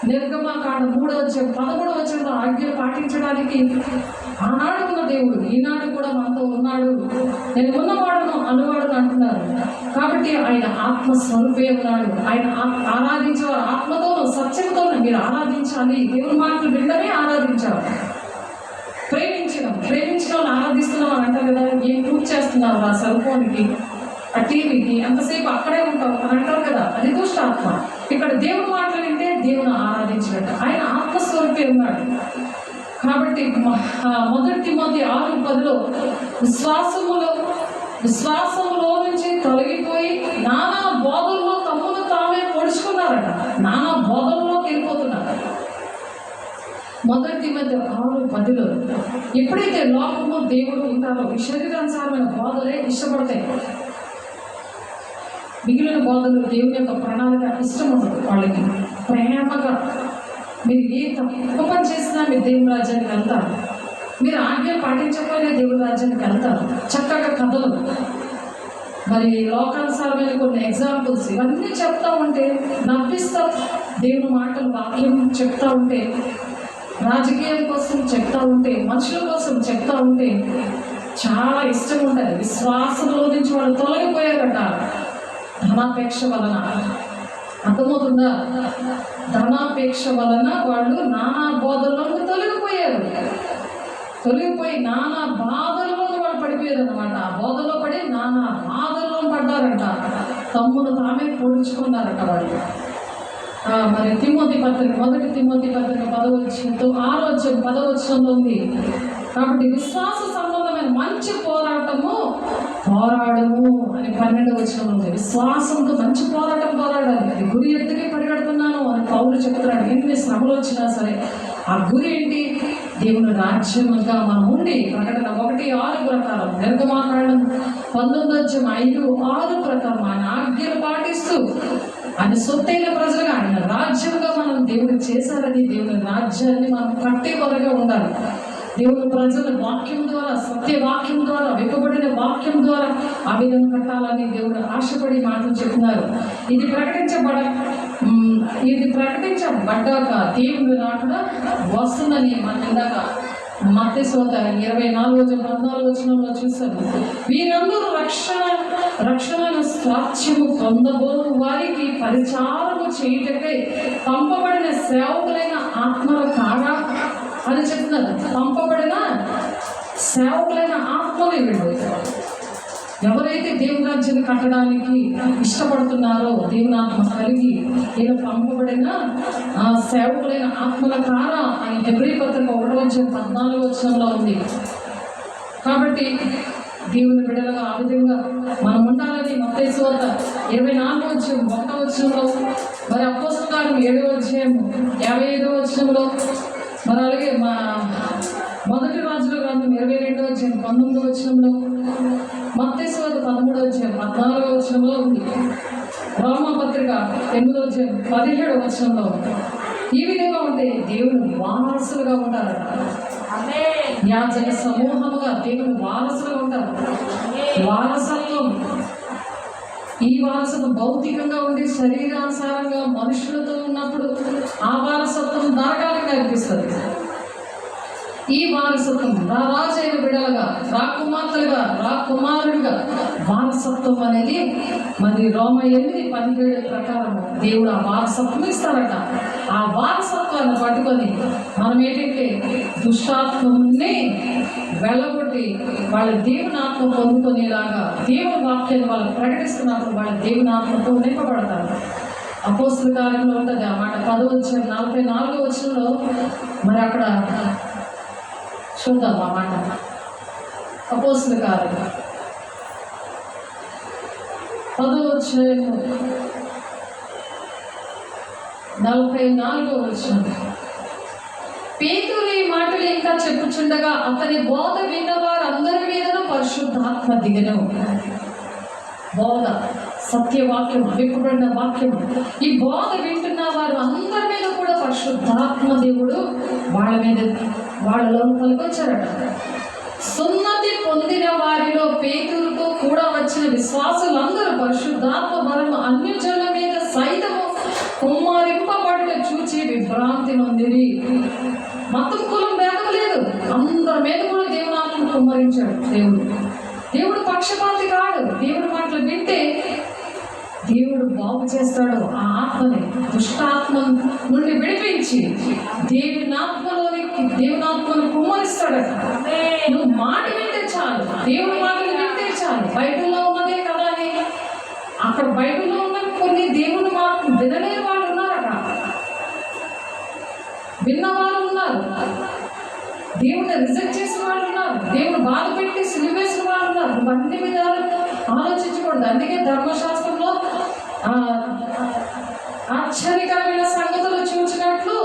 నిర్గమకాండ 3:13 వచనంలో ఆజ్ఞలు పాటించడానికి ఆనాడు ఉన్న దేవుడు ఈనాడు కూడా మనతో ఉన్నాడు. నేను ఉన్నవాడును అనువాడును అంటున్నారు. కాబట్టి ఆయన ఆత్మస్వరూపే ఉన్నాడు. ఆయన ఆరాధించేవారు ఆత్మతోనూ సత్యంతోనూ మీరు ఆరాధించాలి. దేవుని మాటలు వినడమే ఆరాధించాలి. ప్రేమించడం ఆరాధిస్తున్నాం అని అంటారు కదా. ఏం పూజ చేస్తున్నారు ఆ సెల్ ఫోన్కి, ఆ టీవీకి, ఎంతసేపు అక్కడే ఉంటాం అని అంటారు కదా. అది దుష్టాత్మ. ఇక్కడ దేవుని మాటలు వింటే దేవుని ఆరాధించినట్టు. ఆయన ఆత్మస్వరూపే ఉన్నాడు. కాబట్టి మొదటి తిమోతి 6:10 విశ్వాసములో నుంచి తొలగిపోయి నానా బోధల్లో తమ్మును తామే పొడుచుకున్నారట. నానా బోధల్లోకి వెళ్ళిపోతున్నారు. మొదటి తిమోతి 6:10 ఎప్పుడైతే లోకము దేవుడు ఉంటారో ఈ శరీరానుసారమైన బోధలే ఇష్టపడతాయి. మిగిలిన బోధలు దేవుని యొక్క ప్రణాళిక ఇష్టం ఉండదు వాళ్ళకి. ప్రేమగా మీరు ఏ తప్పు పని చేసినా మీరు దేవుని రాజ్యానికి వెళ్తారు. మీరు ఆజ్ఞలు పాటించకపోయినా దేవుని రాజ్యానికి వెళ్తారు. చక్కగా కథలు, మరి లోకానుసారమైన కొన్ని ఎగ్జాంపుల్స్ ఇవన్నీ చెప్తా ఉంటే నవ్విస్తా. దేవుని మాటలు వాక్యం చెప్తా ఉంటే, రాజకీయాల కోసం చెప్తా ఉంటే, మనుషుల కోసం చెప్తా ఉంటే చాలా ఇష్టం ఉంటుంది. విశ్వాసంలో నుంచి వాళ్ళు తొలగిపోయారట ధనాపేక్ష వలన. అర్థమవుతుందా? ధనాపేక్ష వలన వాళ్ళు నానా బోధల్లోకి తొలగిపోయి నానా బాధల్లో వాళ్ళు పడిపోయారు అనమాట. ఆ బోధలో పడి నానా బాధల్లో పడ్డారంట. తమ్మును తామే పొడుచుకున్నారట వాళ్ళు. మరి మొదటి తిమోతి పత్రిక 10వ వచనంలో ఉంది. కాబట్టి విశ్వాస సంబంధమైన మంచి పోరాడము అని 12వ వచనంలో ఉంది. విశ్వాసంతో మంచి పోరాడాలి. అది గురి ఎత్తుకే పరిగెడుతున్నాను అని పౌలు చెప్తున్నాడు. ఎన్ని శ్రమలు వచ్చినా సరే ఆ గురి ఏంటి? దేవుని రాజ్యముగా మనం ఉండి. ప్రకటన 1:6 ప్రకారం, నిర్గమకాండం 19:5-6 ప్రకారం ఆయన ఆజ్ఞలు పాటిస్తూ ఆయన సొత్తైన ప్రజలుగా ఆయన రాజ్యంగా మనం దేవుడు చేశారని దేవుని రాజ్యాన్ని మనం కట్టే వరగా ఉండాలి. దేవుని ప్రజల వాక్యం ద్వారా, సత్యవాక్యం ద్వారా, వెనుకబడిన వాక్యం ద్వారా ఆ విధంగా కట్టాలని దేవుడు ఆశపడి మాటలు చెప్తున్నారు. ఇది ప్రకటించబడ్డాక దేవుని రాకడ వస్తుందని మనం ఇందాక మత్తయి సువార్త 24:14 చూశారు. వీరందరూ రక్షణ స్వాస్థ్యము పొందబోను వారికి పరిచారము చేయుటకై పంపబడిన సేవకులైన ఆత్మల కాగా అని చెప్తున్నారు. పంపబడిన సేవకులైన ఆత్మలు వీళ్ళు. ఎవరైతే దేవుని రాజ్యాన్ని కట్టడానికి ఇష్టపడుతున్నారో దేవుని ఆత్మ కలిగి ఈయన పంపబడిన సేవకులైన ఆత్మల కారా అని హెబ్రీ పత్రిక 1:14 ఉంది. కాబట్టి దేవుని బిడ్డలుగా ఆ విధంగా మనం ఉండాలని మత్తయి సువార్త 24:1 మరి అపోస్తలుల కార్యం 7:55 మరి అలాగే మొదటి రాజుల గ్రంథం 22:19 మత్తయి సువార్త 13:14 ఉంది. రోమపత్రిక 8:17 ఈ విధంగా ఉంటే దేవుని వారసులుగా ఉంటారట. యాజక సమూహముగా దేవుని వారసులుగా ఉంటారు. వారసత్వం, ఈ వారసత్వం భౌతికంగా ఉండి శరీరానుసారంగా మనుషులతో ఉన్నప్పుడు ఆ వారసత్వం నరకానికి అనిపిస్తుంది. ఈ వారసత్వం రాజైన బిడలుగా, రాకుమార్తెలుగా, రాకుమారుడిగా వారసత్వం అనేది మరి రోమ 8:17 ప్రకారం దేవుడు ఆ వారసత్వం ఇస్తారట. ఆ వారసత్వాన్ని పట్టుకొని మనం ఏంటంటే దుష్టాత్మని వెళ్ళగొట్టి వాళ్ళ దేవుని ఆత్మ పొందుకునేలాగా దేవుని వాక్యాన్ని వాళ్ళు ప్రకటిస్తున్నప్పుడు వాళ్ళ దేవుని ఆత్మతో నింపబడతారు. అపోస్తుల కార్యంలో ఉంటుంది ఆ మాట 10:44 మరి అక్కడ చూద్దాం ఆ మాట. అపోస్తుల కార్యం 10:44 పేతురు ఈ మాటలు ఇంకా చెప్పుచుండగా అతని బోధ విన్న వారందరి మీదను పరిశుద్ధాత్మ దిగను. బోధ, సత్యవాక్యం, విప్పబడిన వాక్యం, ఈ బోధ వింటున్న వారు అందరి మీద కూడా పరిశుద్ధాత్మ దేవుడు వాళ్ళలో పలుకొచ్చారట. సున్నతి పొందిన వారిలో పేతురుతో కూడా వచ్చిన విశ్వాసులందరూ పరిశుద్ధాత్మ వరము అన్యజనుల మీద సైతము కుమ్మరింపబడుట చూచి విభ్రాంతి నొందిరి. మతం, కులం భేదం లేదు, అందరి మీద కూడా దేవునాత్మ కుమ్మరించాడు. దేవుడు పక్షపాతి కాదు. దేవుడి మాటలు వింటే దేవుడు బాగు చేస్తాడు. ఆ ఆత్మని దుష్టాత్మ నుండి విడిపించి దేవునాత్మను కుమ్మరిస్తాడట. నువ్వు మాట వింటే చాలు, దేవుడి మాటలు వింటే చాలు. బైబిల్లో ఉన్నదే కదా అని అక్కడ బైబిల్లో ఉన్న కొన్ని దేవుని మాటలు వినలేని వాళ్ళు ఉన్నారట, విన్నవాళ్ళు ఉన్నారు, దేవుని రిజెక్ట్ చేసిన వాళ్ళు ఉన్నారు, దేవుని బాధ పెట్టి సిలివేసిన వాళ్ళు ఉన్నారు. నువ్వు అన్ని విధాలు ఆలోచించకూడదు. అందుకే ధర్మశాస్త్రంలో ఆశ్చర్యకరమైన సంగతులు చూసినట్లు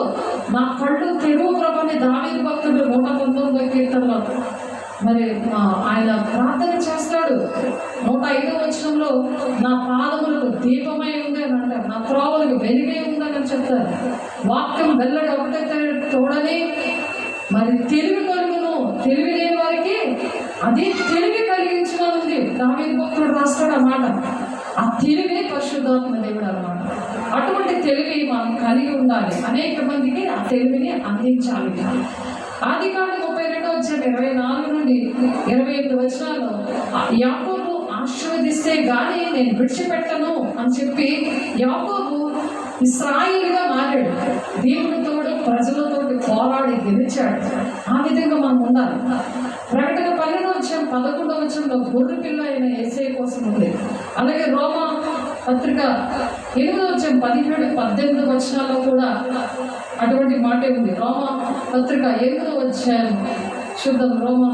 నా కళ్ళు తెరువు ప్రభని దావీదు భక్తుడు 119 కీర్తనలో మరి ఆయన ప్రార్థన చేస్తాడు. 105 నా పాదములకు దీపమై ఉంది అని అంటారు, నా త్రోవలకు వెలుగై ఉందని చెప్తారు. వాక్యం వెల్లడి ఒకటైతే చూడని మరి తెలివి కలుగును, తెలివి లేని వారికి అది తెలివి కలిగించిన ఉంది. దావీదు భక్తుడు రాస్తాడు అన్నమాట. ఆ తెలివి పరిశుద్ధాత్మ దేవుడు అన్నమాట. అటువంటి తెలివి మనం కలిగి ఉండాలి. అనేక మందికి ఆ తెలివిని అందించాలి. ఆదికాండం 32:24-28 యాకోబు ఆశీర్వదిస్తే గాని నేను విడిచిపెట్టను అని చెప్పి యాకోబు ఇశ్రాయేలుగా మారాడు. దేవుడితోడు ప్రజలతో పోరాడి గెలిచాడు. ఆ విధంగా మనం ఉండాలి. ప్రకటన 12:11 గొర్రె పిల్ల అయిన యేసయ్య కోసం ఉంది. అలాగే రోమా పత్రిక 8:17-18 కూడా అటువంటి మాటే ఉంది. రోమా పత్రిక 8 చూద్దాం. రోమా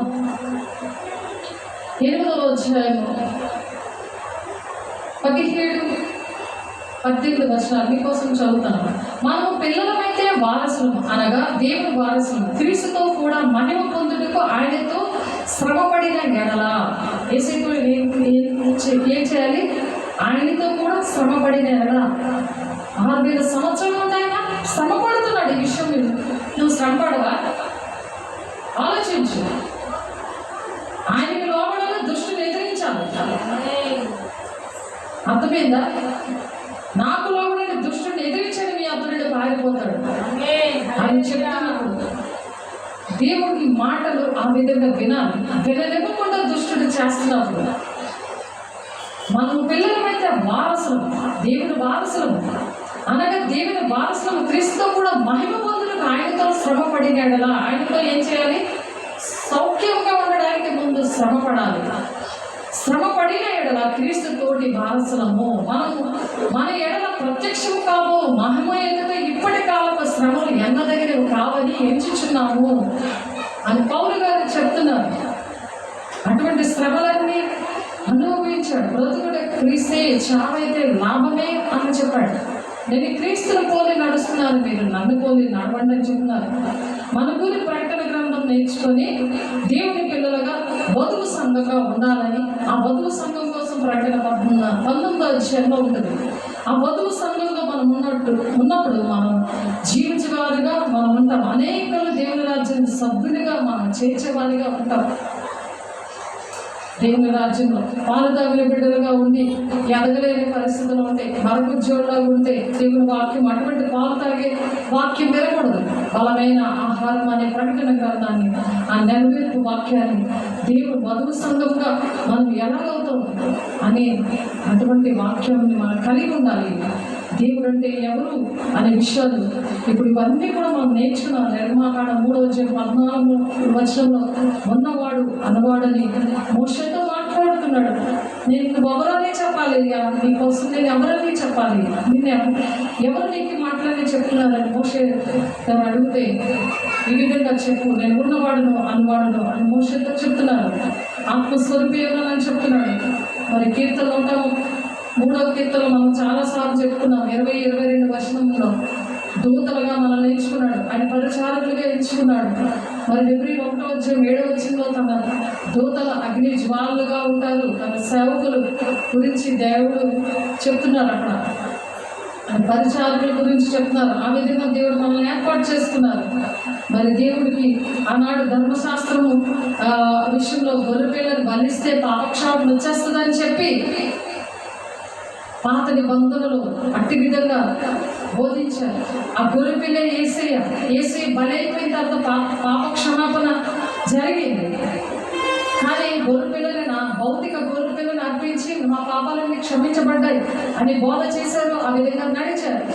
8:17-18 మీకోసం చదువుతాను. మనము పిల్లలమైతే వారసులము, అనగా దేవుని వారసులము, క్రీస్తుతో కూడా మహిమ పొందుటకు ఆయనతో శ్రమపడిన ఎడల. యేసయ్యతో ఏం చేయాలి? ఆయనతో కూడా శ్రమపడిన ఎడల. 6,000 సంవత్సరాలు ఉంటాయన శ్రమ పడుతున్నాడు. ఈ విషయం నువ్వు శ్రమ పడవా? ఆలోచించు. ఆయనకి లోపల దుష్టుని ఎదిరించాలి. అర్థమైందా? నాకు లోపల దుష్టుని ఎదిరించని మీ అతనుడు పారిపోతాడు ఆయన చెప్తున్నప్పుడు. దేవుడి మాటలు ఆ విధంగా వినాలి. వినలేకుండా దుష్టుడు చేస్తున్నప్పుడు మనం పిల్లలమైతే వారసులు, దేవుని వారసులు, అనగా దేవుని వారసులు క్రీస్తుతో కూడా మహిమ పొందులకు ఆయనతో శ్రమ పడినలా. ఆయనతో ఏం చేయాలి? సౌఖ్యంగా ఉండడానికి ముందు శ్రమ పడాలి. శ్రమ పడిన ఎడల క్రీస్తుతోటి వారసులము. మన ఎడల ప్రత్యక్షము కావు, మహిమ ఎదుట ఇప్పటి కాలపు శ్రమలు ఎన్నదగినవి కావని ఎంచుచున్నాము అని పౌలు గారు చెప్తున్నారు. అటువంటి శ్రమలన్నీ అనుభవించాడు. బ్రతుకుడే క్రీస్తే, చావైతే లాభమే అని చెప్పాడు. నేను క్రీస్తుని పోలి నడుస్తున్నాను, మీరు నన్ను పోలి నడవండి అని చెప్తున్నారు. మన గురి ప్రకటన గ్రంథం నేర్చుకొని దేవుని పిల్లలుగా వధువు సంఘంగా ఉండాలని, ఆ వధువు సంఘం కోసం ప్రకటన 19వ అధ్యాయంలో ఉంటుంది. ఆ వధువు సంఘంలో మనం ఉన్నప్పుడు మనం జీవించేవారిగా మనం ఉంటాం. అనేకలు దేవుని రాజ్యానికి సభ్యునిగా మనం చేర్చేవారిగా ఉంటాం. దేవుని రాజ్యంలో పాలుదాగిన బిడ్డలుగా ఉండి ఎదగలేని పరిస్థితులు ఉంటే, మరగుజ్జోళ్ళగా ఉంటే దేవుని వాక్యం అటువంటి పాలు తాగే వాక్యం వినకూడదు. బలమైన ఆహారం అనే ప్రకటన గ్రంథాన్ని, ఆ నెరవేర్పు వాక్యాన్ని దేవుడు వధువు సంఘంగా మనం ఎలాగవుతాం అనే అటువంటి వాక్యాన్ని మనం కలిగి ఉండాలి. దేవుడు అంటే ఎవరు అనే విషయాలు ఇప్పుడు ఇవన్నీ కూడా మనం నేర్చుకున్నాం. నిర్మాకాండం 3:14 ఉన్నవాడు అనవాడని మోషేతో మాట్లాడుతున్నాడు. నేను ఎవరని చెప్పాలి, నీకోసం నేను ఎవరని చెప్పాలి, నిన్ను ఎవరు నీకు మాట్లాడి చెప్తున్నారని మోషే తను అడిగితే, ఈ విధంగా చెప్పు, నేను ఉన్నవాడును అనవాడును అని మోషేతో చెప్తున్నారు. ఆత్మస్వరూపి అని చెప్తున్నాడు. మరి కీర్తనలు ఉంటాము, 3వ కీర్తనలో మనం చాలాసార్లు చెప్పుకున్నాం. 20-22 దూతలుగా మనల్ని ఎంచుకున్నాడు. ఆయన పరిచారకులుగా ఎంచుకున్నాడు. మరి Hebrew 1:7 తన దూతల అగ్ని జ్వాలలుగా ఉంటారు. తన సేవకులు గురించి దేవుడు చెప్తున్నారు. అక్కడ పరిచారకుల గురించి చెప్తున్నారు. ఆ విధంగా దేవుడు మనల్ని ఏర్పాటు చేసుకున్నారు. మరి దేవుడికి ఆనాడు ధర్మశాస్త్రము విషయంలో గొర్రెపిల్లని బలిస్తే పాపక్షాపం వచ్చేస్తుందని చెప్పి పాత నిబంధనలు అట్టి విధంగా బోధించారు. ఆ గొర్రెపిల్ల ఏసయ్య బలైపోయిన తర్వాత పాప క్షమాపణ జరిగింది. కానీ గొర్రెపిల్లని, నా భౌతిక గొర్రెపిల్లని అర్పించి మా పాపాలన్నీ క్షమించబడ్డాయి అని బోధ చేశారు. ఆ విధంగా నడిచారు.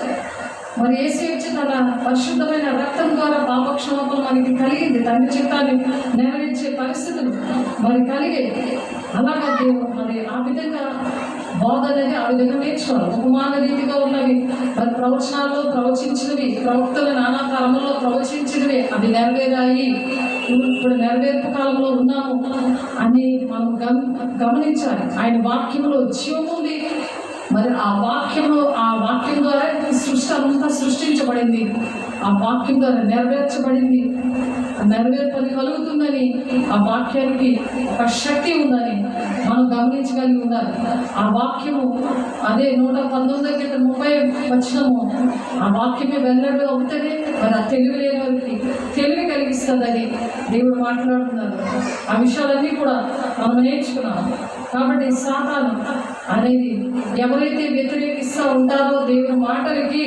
మరి ఏసీ వచ్చి తన పరిశుద్ధమైన రక్తం ద్వారా పాపక్షమాపణ మనకి కలిగింది. తండ్రి చిత్తాన్ని నెరవేర్చే పరిస్థితులు మరి కలిగేది. అలాగా దేవుడు మరి ఆ విధంగా బోధ అనేది ఆ విధంగా నేర్చుకోవాలి. ఉపమాన రీతిగా ఉన్నవి, మరి ప్రవచనాల్లో ప్రవచించినవి, ప్రవక్తలు నానా కాలంలో ప్రవచించినవి అవి నెరవేరాయి. ఇప్పుడు నెరవేర్పు కాలంలో ఉన్నాము అని మనం గమనించాలి. ఆయన వాక్యంలో జీవం ఉంది. మరి ఆ వాక్యం ద్వారా సృష్టి అంతా సృష్టించబడింది. ఆ వాక్యం ద్వారా నెరవేర్చబడింది. నెరవేర్పని కలుగుతుందని, ఆ వాక్యానికి ఒక శక్తి ఉందని మనం గమనించగలిగి ఉండాలి. ఆ వాక్యము అదే 119:30 ఆ వాక్యమే వెల్లడి అవుతుంది. మరి ఆ తెలివి లేని వారికి తెలివి కలిగిస్తుందని దేవుడు మాట్లాడుతున్నారు. ఆ విషయాలన్నీ కూడా మనం నేర్చుకున్నాం. కాబట్టి సాతాను అనేది ఎవరైతే వ్యతిరేకిస్తూ ఉంటారో దేవుని మాటలకి,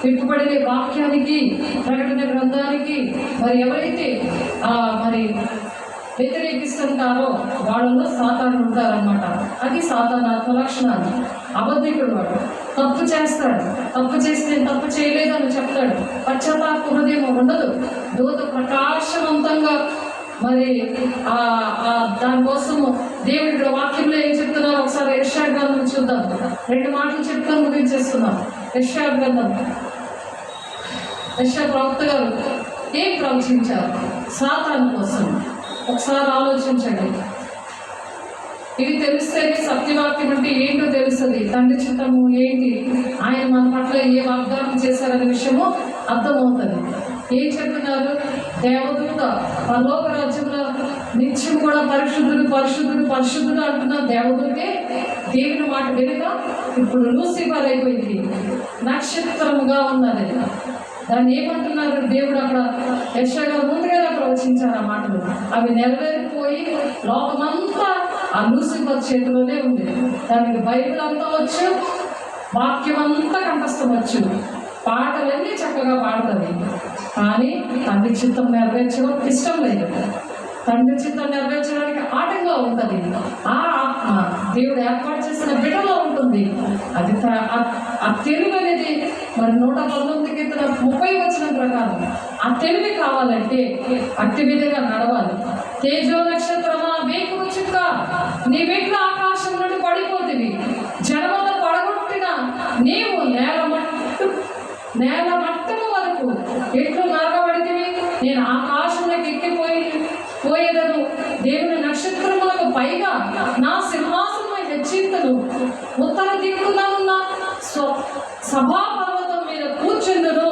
పెట్టుబడిన వాక్యానికి, ప్రకటన గ్రంథానికి, మరి ఎవరైతే మరి వ్యతిరేకిస్తుంటారో వాళ్ళలో సాతాను ఉంటారన్నమాట. అది సాతాను ఆత్మలక్షణాలు. అబద్ధికుడు వాడు తప్పు చేస్తాడు. తప్పు చేస్తే తప్పు చేయలేదని చెప్తాడు. పశ్చాత్తాప హృదయం ఉండదు. దూత ప్రకాశవంతంగా మరి దానికోసము దేవుడి వాక్యంలో ఏం చెప్తున్నారో ఒకసారి యెషయా గ్రంథం చూద్దాం. 2 మాటలు చెప్తాను, ముగించేస్తున్నాం. యెషయా గ్రంథం. యెషయా ప్రవక్త గారు ఏం ప్రవచించారు సాతాను కోసం ఒకసారి ఆలోచించండి. ఇది తెలిస్తేనే సత్యవాక్యం అంటే ఏంటో తెలుస్తుంది. తండ్రి చిత్తము ఏంటి, ఆయన మన పట్ల ఏ వాగ్దానం చేశారనే విషయము అర్థమవుతుంది. ఏం చెప్తున్నారు? దేవదూత పరలోక రాజ్యంలో నిత్యం కూడా పరిశుద్ధుడు పరిశుద్ధుడు పరిశుద్ధుడు అంటున్న దేవదూతే దేవుని మాట వెనుక ఇప్పుడు లూసిఫర్ అయిపోయింది, నక్షత్రముగా ఉన్నది. దాన్ని ఏమంటున్నారు? దేవుడు అక్కడ యెషయా ముందుగా ప్రవచించారు ఆ మాటలు. అవి నెరవేరిపోయి లోకమంతా ఆ లూసిఫర్ చేతిలోనే ఉంది. దానికి బైబిల్ అంతా వచ్చు, వాక్యం అంతా కంఠస్థం వచ్చు, పాటలన్నీ చక్కగా పాడుతుంది. కానీ తండ్రి చిత్తం నెరవేర్చడం ఇష్టం లేదు. తండ్రి చిత్తం నెరవేర్చడానికి ఆటంగా ఉంటుంది. ఆ ఆత్మ దేవుడు ఏర్పాటు చేసిన బిడ్డలో ఉంటుంది. అది ఆ తెలివి అనేది మరి 119:30 ప్రకారం ఆ తెలివి కావాలంటే అట్టి విధంగా నడవాలి. తేజో నక్షత్రమా వేకువ చుక్క, నీ వెట్లు ఆకాశం నుండి పడిపోతుంది. జనములను పడగొట్టిన నీవు నేల మట్టము వరకు ఎట్లు నరకబడితివి. నేను ఆకాశంలోకి ఎక్కిపోయేదను. దేవుని నక్షత్రములకు పైగా నా సింహాసనం హెచ్చింతను. ఉత్తర దిక్కున ఉన్న సభాపర్వతం మీద కూర్చుందును.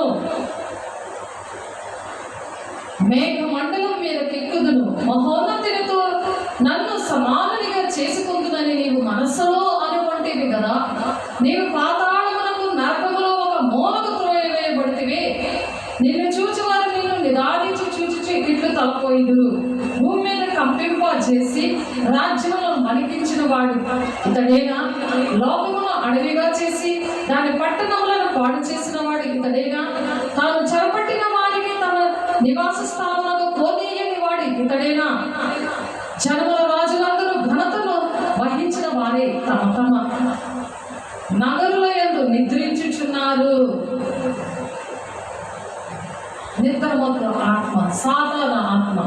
మేఘమండలం మీద కెక్కుదును. మహోన్నతులతో నన్ను సమానునిగా చేసుకుందునని నీవు మనస్సులో అనుకుంటేవి కదా. నీవు పాతాళమున చేసి రాజ్యములను మలికించిన వాడు ఇతడేనా? లోకమును అడవిగా చేసి దాని పట్టణములను పాడు చేసిన వాడు ఇతడేనా? తాను చెరపట్టిన వారికి తన నివాస స్థానములకు పోనీయని వాడు ఇతడేనా? జనముల రాజులందరూ ఘనతను వహించిన వారే తమ తమ నగరుల యందు నిద్రించుచున్నారు. నిద్రమత్తు ఆత్మ, సాధారణ ఆత్మ.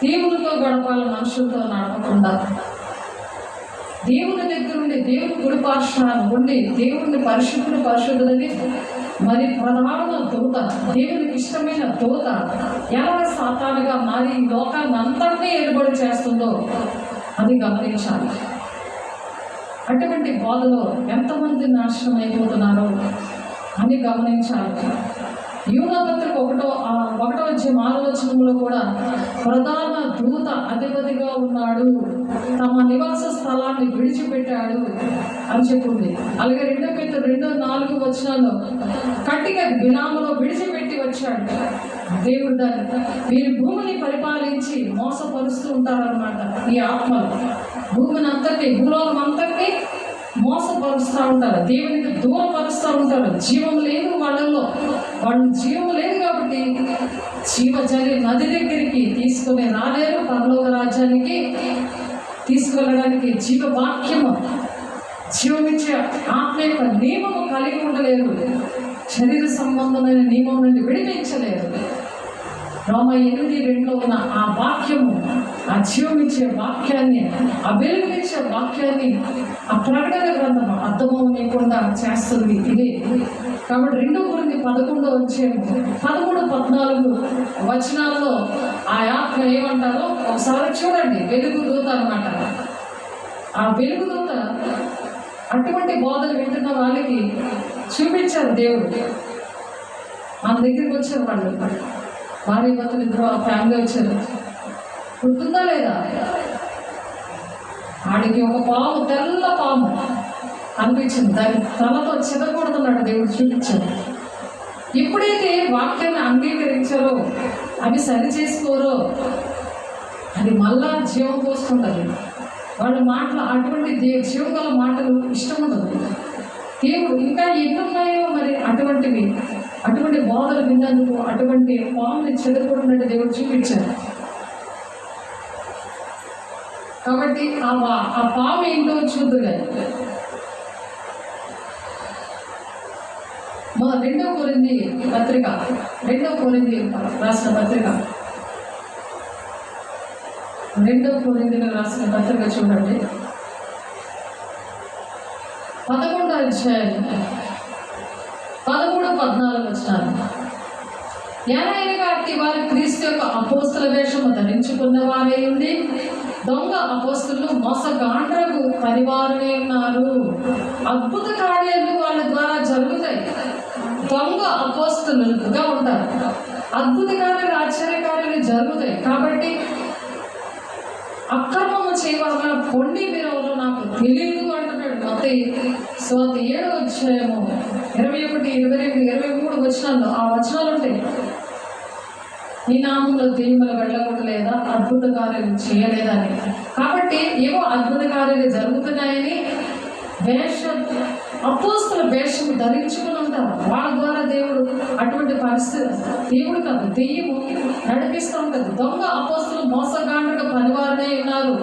దేవునితో గడపాలి, మనుషులతో నడపకుండా. దేవుని దగ్గర ఉండి, దేవుని కుడి పార్శ్వాన ఉండి, దేవుని పరిశుద్ధులని మరి ప్రధాన దూత, దేవునికి ఇష్టమైన దూత ఎలా సాతానుగా మారి ఈ లోకాన్ని అంతటినీ ఏర్పాటు చేస్తుందో అది గమనించాలి. అటువంటి బాధలో ఎంతమంది నాశనం అయిపోతున్నారో అని గమనించాలి. యూదా పత్రిక 1వ అధ్యాయం 6వ వచనంలో కూడా ప్రధాన దూత అధిపతిగా ఉన్నాడు, తమ నివాస స్థలాన్ని విడిచిపెట్టాడు అని చెప్పింది. అలాగే 2 Peter 2:4 వచనాల్లో కట్టిక బిలాములో విడిచిపెట్టి వచ్చాడు దేవుడు. దాన్ని వీరి భూమిని పరిపాలించి మోసపరుస్తూ ఉంటారన్నమాట. ఈ ఆత్మలు భూమిని అంతటి, భూలోకం అంతటి మోసపరుస్తూ ఉంటారు, దేవునికి దూరపరుస్తూ ఉంటారు. జీవం లేదు వాళ్ళల్లో, వాళ్ళు జీవం లేదు కాబట్టి జీవజలి నది దగ్గరికి తీసుకుని రాలేరు. పరలోక రాజ్యానికి తీసుకువెళ్ళడానికి జీవవాక్యము, జీవమిచ్చే ఆత్మ యొక్క నియమము కలిగి ఉండలేరు. శరీర సంబంధమైన నియమం నుండి విడిపించలేరు. రోమ 8:2 ఉన్న ఆ వాక్యము, ఆ జీవమిచ్చే వాక్యాన్ని, ఆ వెలుగునిచ్చే వాక్యాన్ని ఆ ప్రకటన గ్రంథము అర్థమవనీయకుండా చేస్తుంది ఇదే. కాబట్టి 2 కొరింథీ 11వ అధ్యాయం 13-14 వచనాల్లో ఆ ఆత్మ ఏమంటారో ఒకసారి చూడండి. వెలుగు దూత అన్నమాట. ఆ వెలుగు దూత అటువంటి బోధలు వింటున్న వాళ్ళకి చూపించారు దేవుడు. మన దగ్గరికి వచ్చారు వాళ్ళు, భార్య భర్తలు ఇద్దరు ఫ్యామిలీ వచ్చారు. గుర్తుందా లేదా? ఆడికి ఒక పాము, తెల్ల పాము అనిపించింది, దాని తలతో చెదకూడదన్నాడు దేవుడు, చూపించాడు. ఎప్పుడైతే వాక్యాన్ని అంగీకరించారో, అవి సరి చేసుకోరో, అది మళ్ళా జీవం పోసుకుంటుంది. వాళ్ళ మాటలు అటువంటి జీవం గల మాటలు ఇష్టం ఉండదు. దేవుడు ఇంకా ఎన్నున్నాయో మరి అటువంటి బోధలు విన్నందుకు అటువంటి పాముని చెదకూడనట్టు దేవుడు చూపించారు. కాబట్టి ఆ పాము ఏంటో చూద్దుగా. మా 2వ కొరింథీ పత్రిక, 2వ కొరింథీ రాసిన పత్రిక, 2వ కొరింథీలో రాసిన పత్రిక చూడండి. 11వ అధ్యాయం 13-14 వచనాలు. ఎలాగైనా అట్టి వారి క్రీస్తు యొక్క అపోస్తుల వేషము ధరించుకున్న వారే ఉంది, దొంగ అపోస్తులు మోసగాండ్రకు పరివారమే ఉన్నారు. అద్భుత కార్యాలు వాళ్ళ ద్వారా జరుగుతాయి. దొంగ అపోస్తులుగా ఉంటారు. అద్భుత కార్యాలు, ఆశ్చర్య కార్యాలు జరుగుతాయి. కాబట్టి అక్రమము చేయవలన పొండి మీరెవరో నాకు తెలియదు అంటున్నాడు. మత్తయి 7వ అధ్యాయము 21, 22, 23 వచనాల్లో ఆ వచనాలు ఉంటాయి. ఈ నామంలో దెయ్యములు వెళ్ళగొట్టలేదా, అద్భుత కార్యాలు చేయలేదా అని. కాబట్టి ఏవో అద్భుత కార్యాలు జరుగుతున్నాయని అపోస్తుల వేషం ధరించుకుని ఉంటారు. వాళ్ళ ద్వారా దేవుడు అటువంటి పరిస్థితి, దేవుడు కాదు దెయ్యము నడిపిస్తూ ఉంటుంది. దొంగ అపోస్తులు మోసగాండ్రకు పనివారనే ఉన్నారు.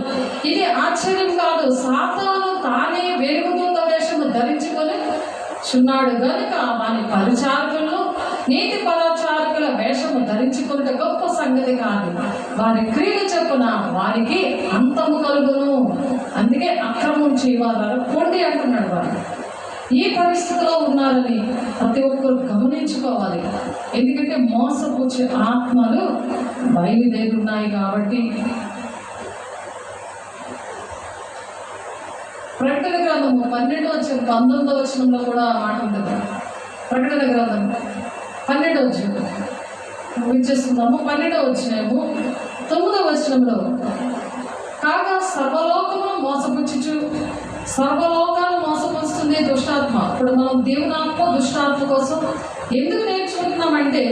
ఇది ఆశ్చర్యం కాదు, సాతాను తానే వెలుగుదూత వేషము ధరించుకొని చున్నాడు గనుక వాని పరిచారకులను నీతి పరాచారకుల వేషము ధరించుకుంటే గొప్ప సంగతి కాదు. వారి క్రియలు చొప్పున వారికి అంతము కలుగును. అందుకే అక్రమం చేయవారు పొండి అంటున్నాడు. వారు ఈ పరిస్థితిలో ఉన్నారని ప్రతి ఒక్కరు గమనించుకోవాలి. ఎందుకంటే మోసపుచ్చే ఆత్మలు బయలుదేరున్నాయి కాబట్టి. ప్రకటన గ్రంథము 12-19 వచనంలో కూడా మాట ఉంటుంది. ప్రకటన గ్రంథం 12వ అధ్యాయం ఇచ్చేస్తున్నాము. 12వ అధ్యాయము 9వ వచనంలో కాగా సర్వలోకమును మోసపుచ్చుచు, సర్వలోకాలు మోసపుస్తుంది దుష్టాత్మ. ఇప్పుడు మనం దేవుని ఆత్మ దుష్టాత్మ కోసం ఎందుకు నేర్చుకుంటున్నామంటే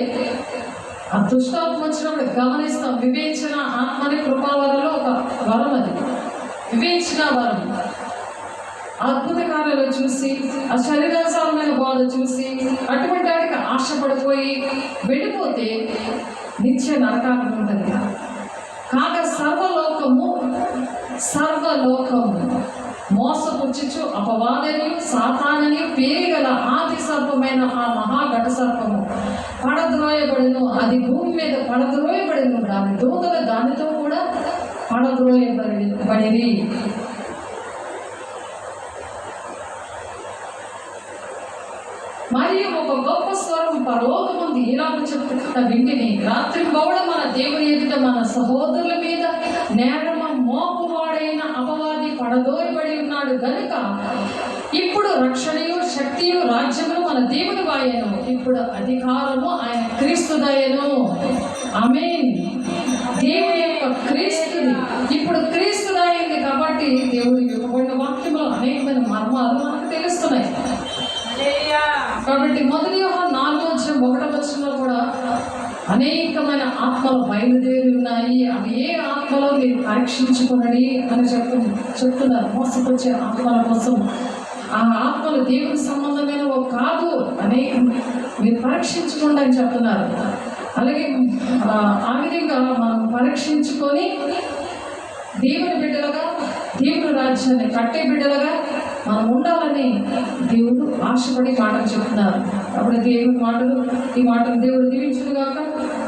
ఆ దుష్టాత్మ వచ్చినప్పుడు గమనిస్తాం. వివేచన ఆత్మని కృపావరలో ఒక వరం, అది వివేచన వరం. అద్భుత కార్యాలు చూసి, ఆ శరీరానుసారమైన బాధ చూసి అటువంటి వాడికి ఆశపడిపోయి వెళ్ళిపోతే నిత్య నరకాలు ఉంటుంది. కాగా సర్వలోకము మోసపుచ్చుచు అపవాదని సాతానని పేరుగల ఆది సర్పమైన ఆ మహాఘట సర్పము పడద్రోయబడిను. అది భూమి మీద పడద్రోయబడిను. దాని దూతలు దానితో కూడా పడద్రోయబడి. మరియు ఒక గొప్ప స్వరం పరలోకముందు ఇలాగ చెప్తున్న వింటిని, రాత్రి పౌడ మన దేవుని ఎదుట మన సహోదరుల మీద నేరమ మోపువాడైన అపవాది పడదోయబడి ఉన్నాడు గనుక ఇప్పుడు రక్షణయు శక్తియు రాజ్యమును మన దేవుని వాయను, ఇప్పుడు అధికారము ఆయన క్రీస్తుదయను. ఆమేన్. దేవుని యొక్క క్రీస్తుది ఇప్పుడు క్రీస్తుదయింది కాబట్టి దేవుడి యొక్క వాక్యంలో అనేకమైన మర్మాలు మనకు తెలుస్తున్నాయి. కాబట్టి మొదటి యోహాను 4:1 కూడా అనేకమైన ఆత్మలు బయలుదేరి ఉన్నాయి. అవి ఏ ఆత్మలో మీరు పరీక్షించుకోండి అని చెప్తున్నారు. మోసకొచ్చే ఆత్మల కోసం ఆ ఆత్మలు దేవుని సంబంధమైనవో కాదు అనేక మీరు పరీక్షించుకోండి అని చెప్తున్నారు. అలాగే ఆ విధంగా మనం పరీక్షించుకొని దేవుని బిడ్డలుగా, దేవుని రాజ్యాన్ని కట్టే బిడ్డలుగా మనం ఉండాలని దేవుడు ఆశపడి మాటలు చెప్తున్నారు. అప్పుడు దేవుని మాటలు, ఈ మాటలు దేవుడు దీవించుగాక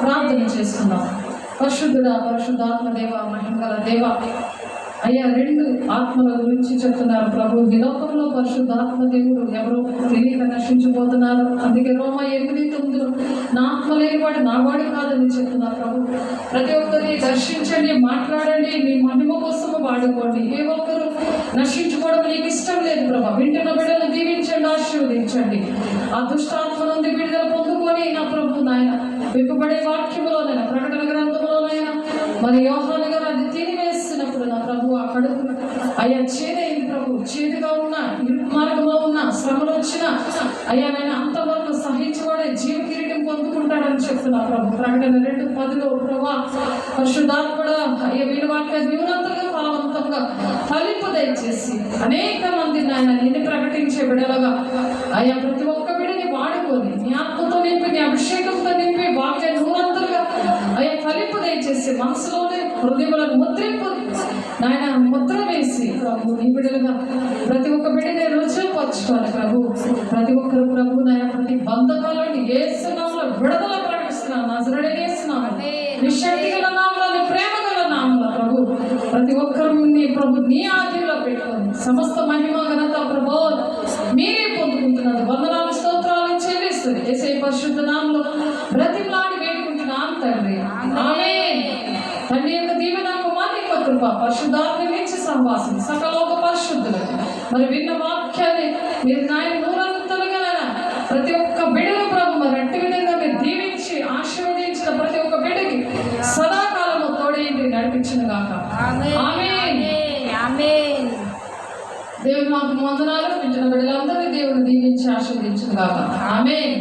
ప్రార్థన చేసుకుందాం. పరిశుద్ధుడా, పరిశుద్ధాత్మ దేవ, మహిమగల దేవ, అయ్యా 2 ఆత్మల గురించి చెప్తున్నారు ప్రభు. ఈ లోకంలో పరిశుద్ధాత్మ దేవుడు ఎవరో తెలియక నశించిపోతున్నారు. అందుకే రోమా 8:9 నా ఆత్మ లేనివాడు నా వాడు కాదని చెప్తున్నారు ప్రభు. ప్రతి ఒక్కరిని దర్శించండి, మాట్లాడండి, మీ మహిమ కోసము వాడుకోండి. ఏ ఒక్కరు నశించుకోవడం నీకు ఇష్టం లేదు ప్రభు. వింటున్న బిడ్డలను దీవించండి, ఆశీర్వదించండి. ఆ దుష్టాత్మ నుండి విడుదల పొందుకొని నా ప్రభు నాయన విప్పబడే వాక్యములోనైనా, ప్రకటన గ్రంథంలోనైనా, మరి యోహాను గారు అది తినివేస్తున్నప్పుడు నా ప్రభు ఆ కడుపు అయ్యా చేదైంది ప్రభు. చేదుగా ఉన్న, ఇరుకు మార్గంలో ఉన్న, శ్రమలు వచ్చిన అయ్యా నేను అంతవరకు సహించబడే జీవ కిరీటం పొందుకుంటాడని చెప్తున్నా ప్రభు. ప్రకటన 2:10 ప్రభా పరిశుద్ధాత్ముడా అయ్యా వీళ్ళ వాక్య జీవనంతగా ఫలవంతంగా ఫలింపు దయచేసి అనేక మంది నాయన నిన్ను ప్రకటించే బిడలుగా అయ్యా ప్రతి ఒక్క బిడని వాడుకొని నీ ఆత్మతో నింపి, నీ అభిషేకంతో నింపి వాక్య నూరంతలుగా అయ్యా ఫలింపు దయచేసి మనసులోనే హృదయములను ముద్రింపు నాయన ముద్ర వేసి ప్రభు నీ బిడ్డలుగా ప్రతి ఒక్క బిడ్డని రుజువుపరచుకోవాలి ప్రభు. ప్రతి ఒక్కరు ప్రభు నాయన ప్రతి బంధకాలను యేసు నామములో విడుదల ప్రకటిస్తున్నాను. నజరేయుడైన యేసు నామములో నీ శక్తి గల నామములో, నీ ప్రేమ గల నామములో ప్రభు ప్రతి ఒక్కరు నీ ప్రభు నీ ఆధీనంలో పెట్టుకొని సమస్త మహిమ ఘనత ప్రభు మీరే పొందుకుంటున్నారు. వందనాలు స్తోత్రాలు చెల్లిస్తుంది యేసయ్య పరిశుద్ధ నామములో బ్రతిమలాడి వేడుకుంటున్నాను తండ్రి. ఆమేన్. తండ్రి యొక్క దీవెన, కుమారుని యొక్క కృప, పరిశుద్ధాత్మ నుంచి సహవాసం సకలోక పరిశుద్ధులు మరి విన్న వాక్యాన్ని మీరు నాయన నూరంతలుగా ప్రతి ఒక్క బిడ్డలు ప్రభు మరి అట్టి విధంగా మీరు దీవించి ఆశీర్వదించిన ప్రతి ఒక్క బిడ్డకి సదాకాలము తోడేంటి నడిపించిన గాక. ఆమేన్. దేవుని మాకు వందనాలు. వింటున్న బిడ్డలందరినీ దేవుని దీవించి ఆశీర్వదించిన గాక. ఆమేన్.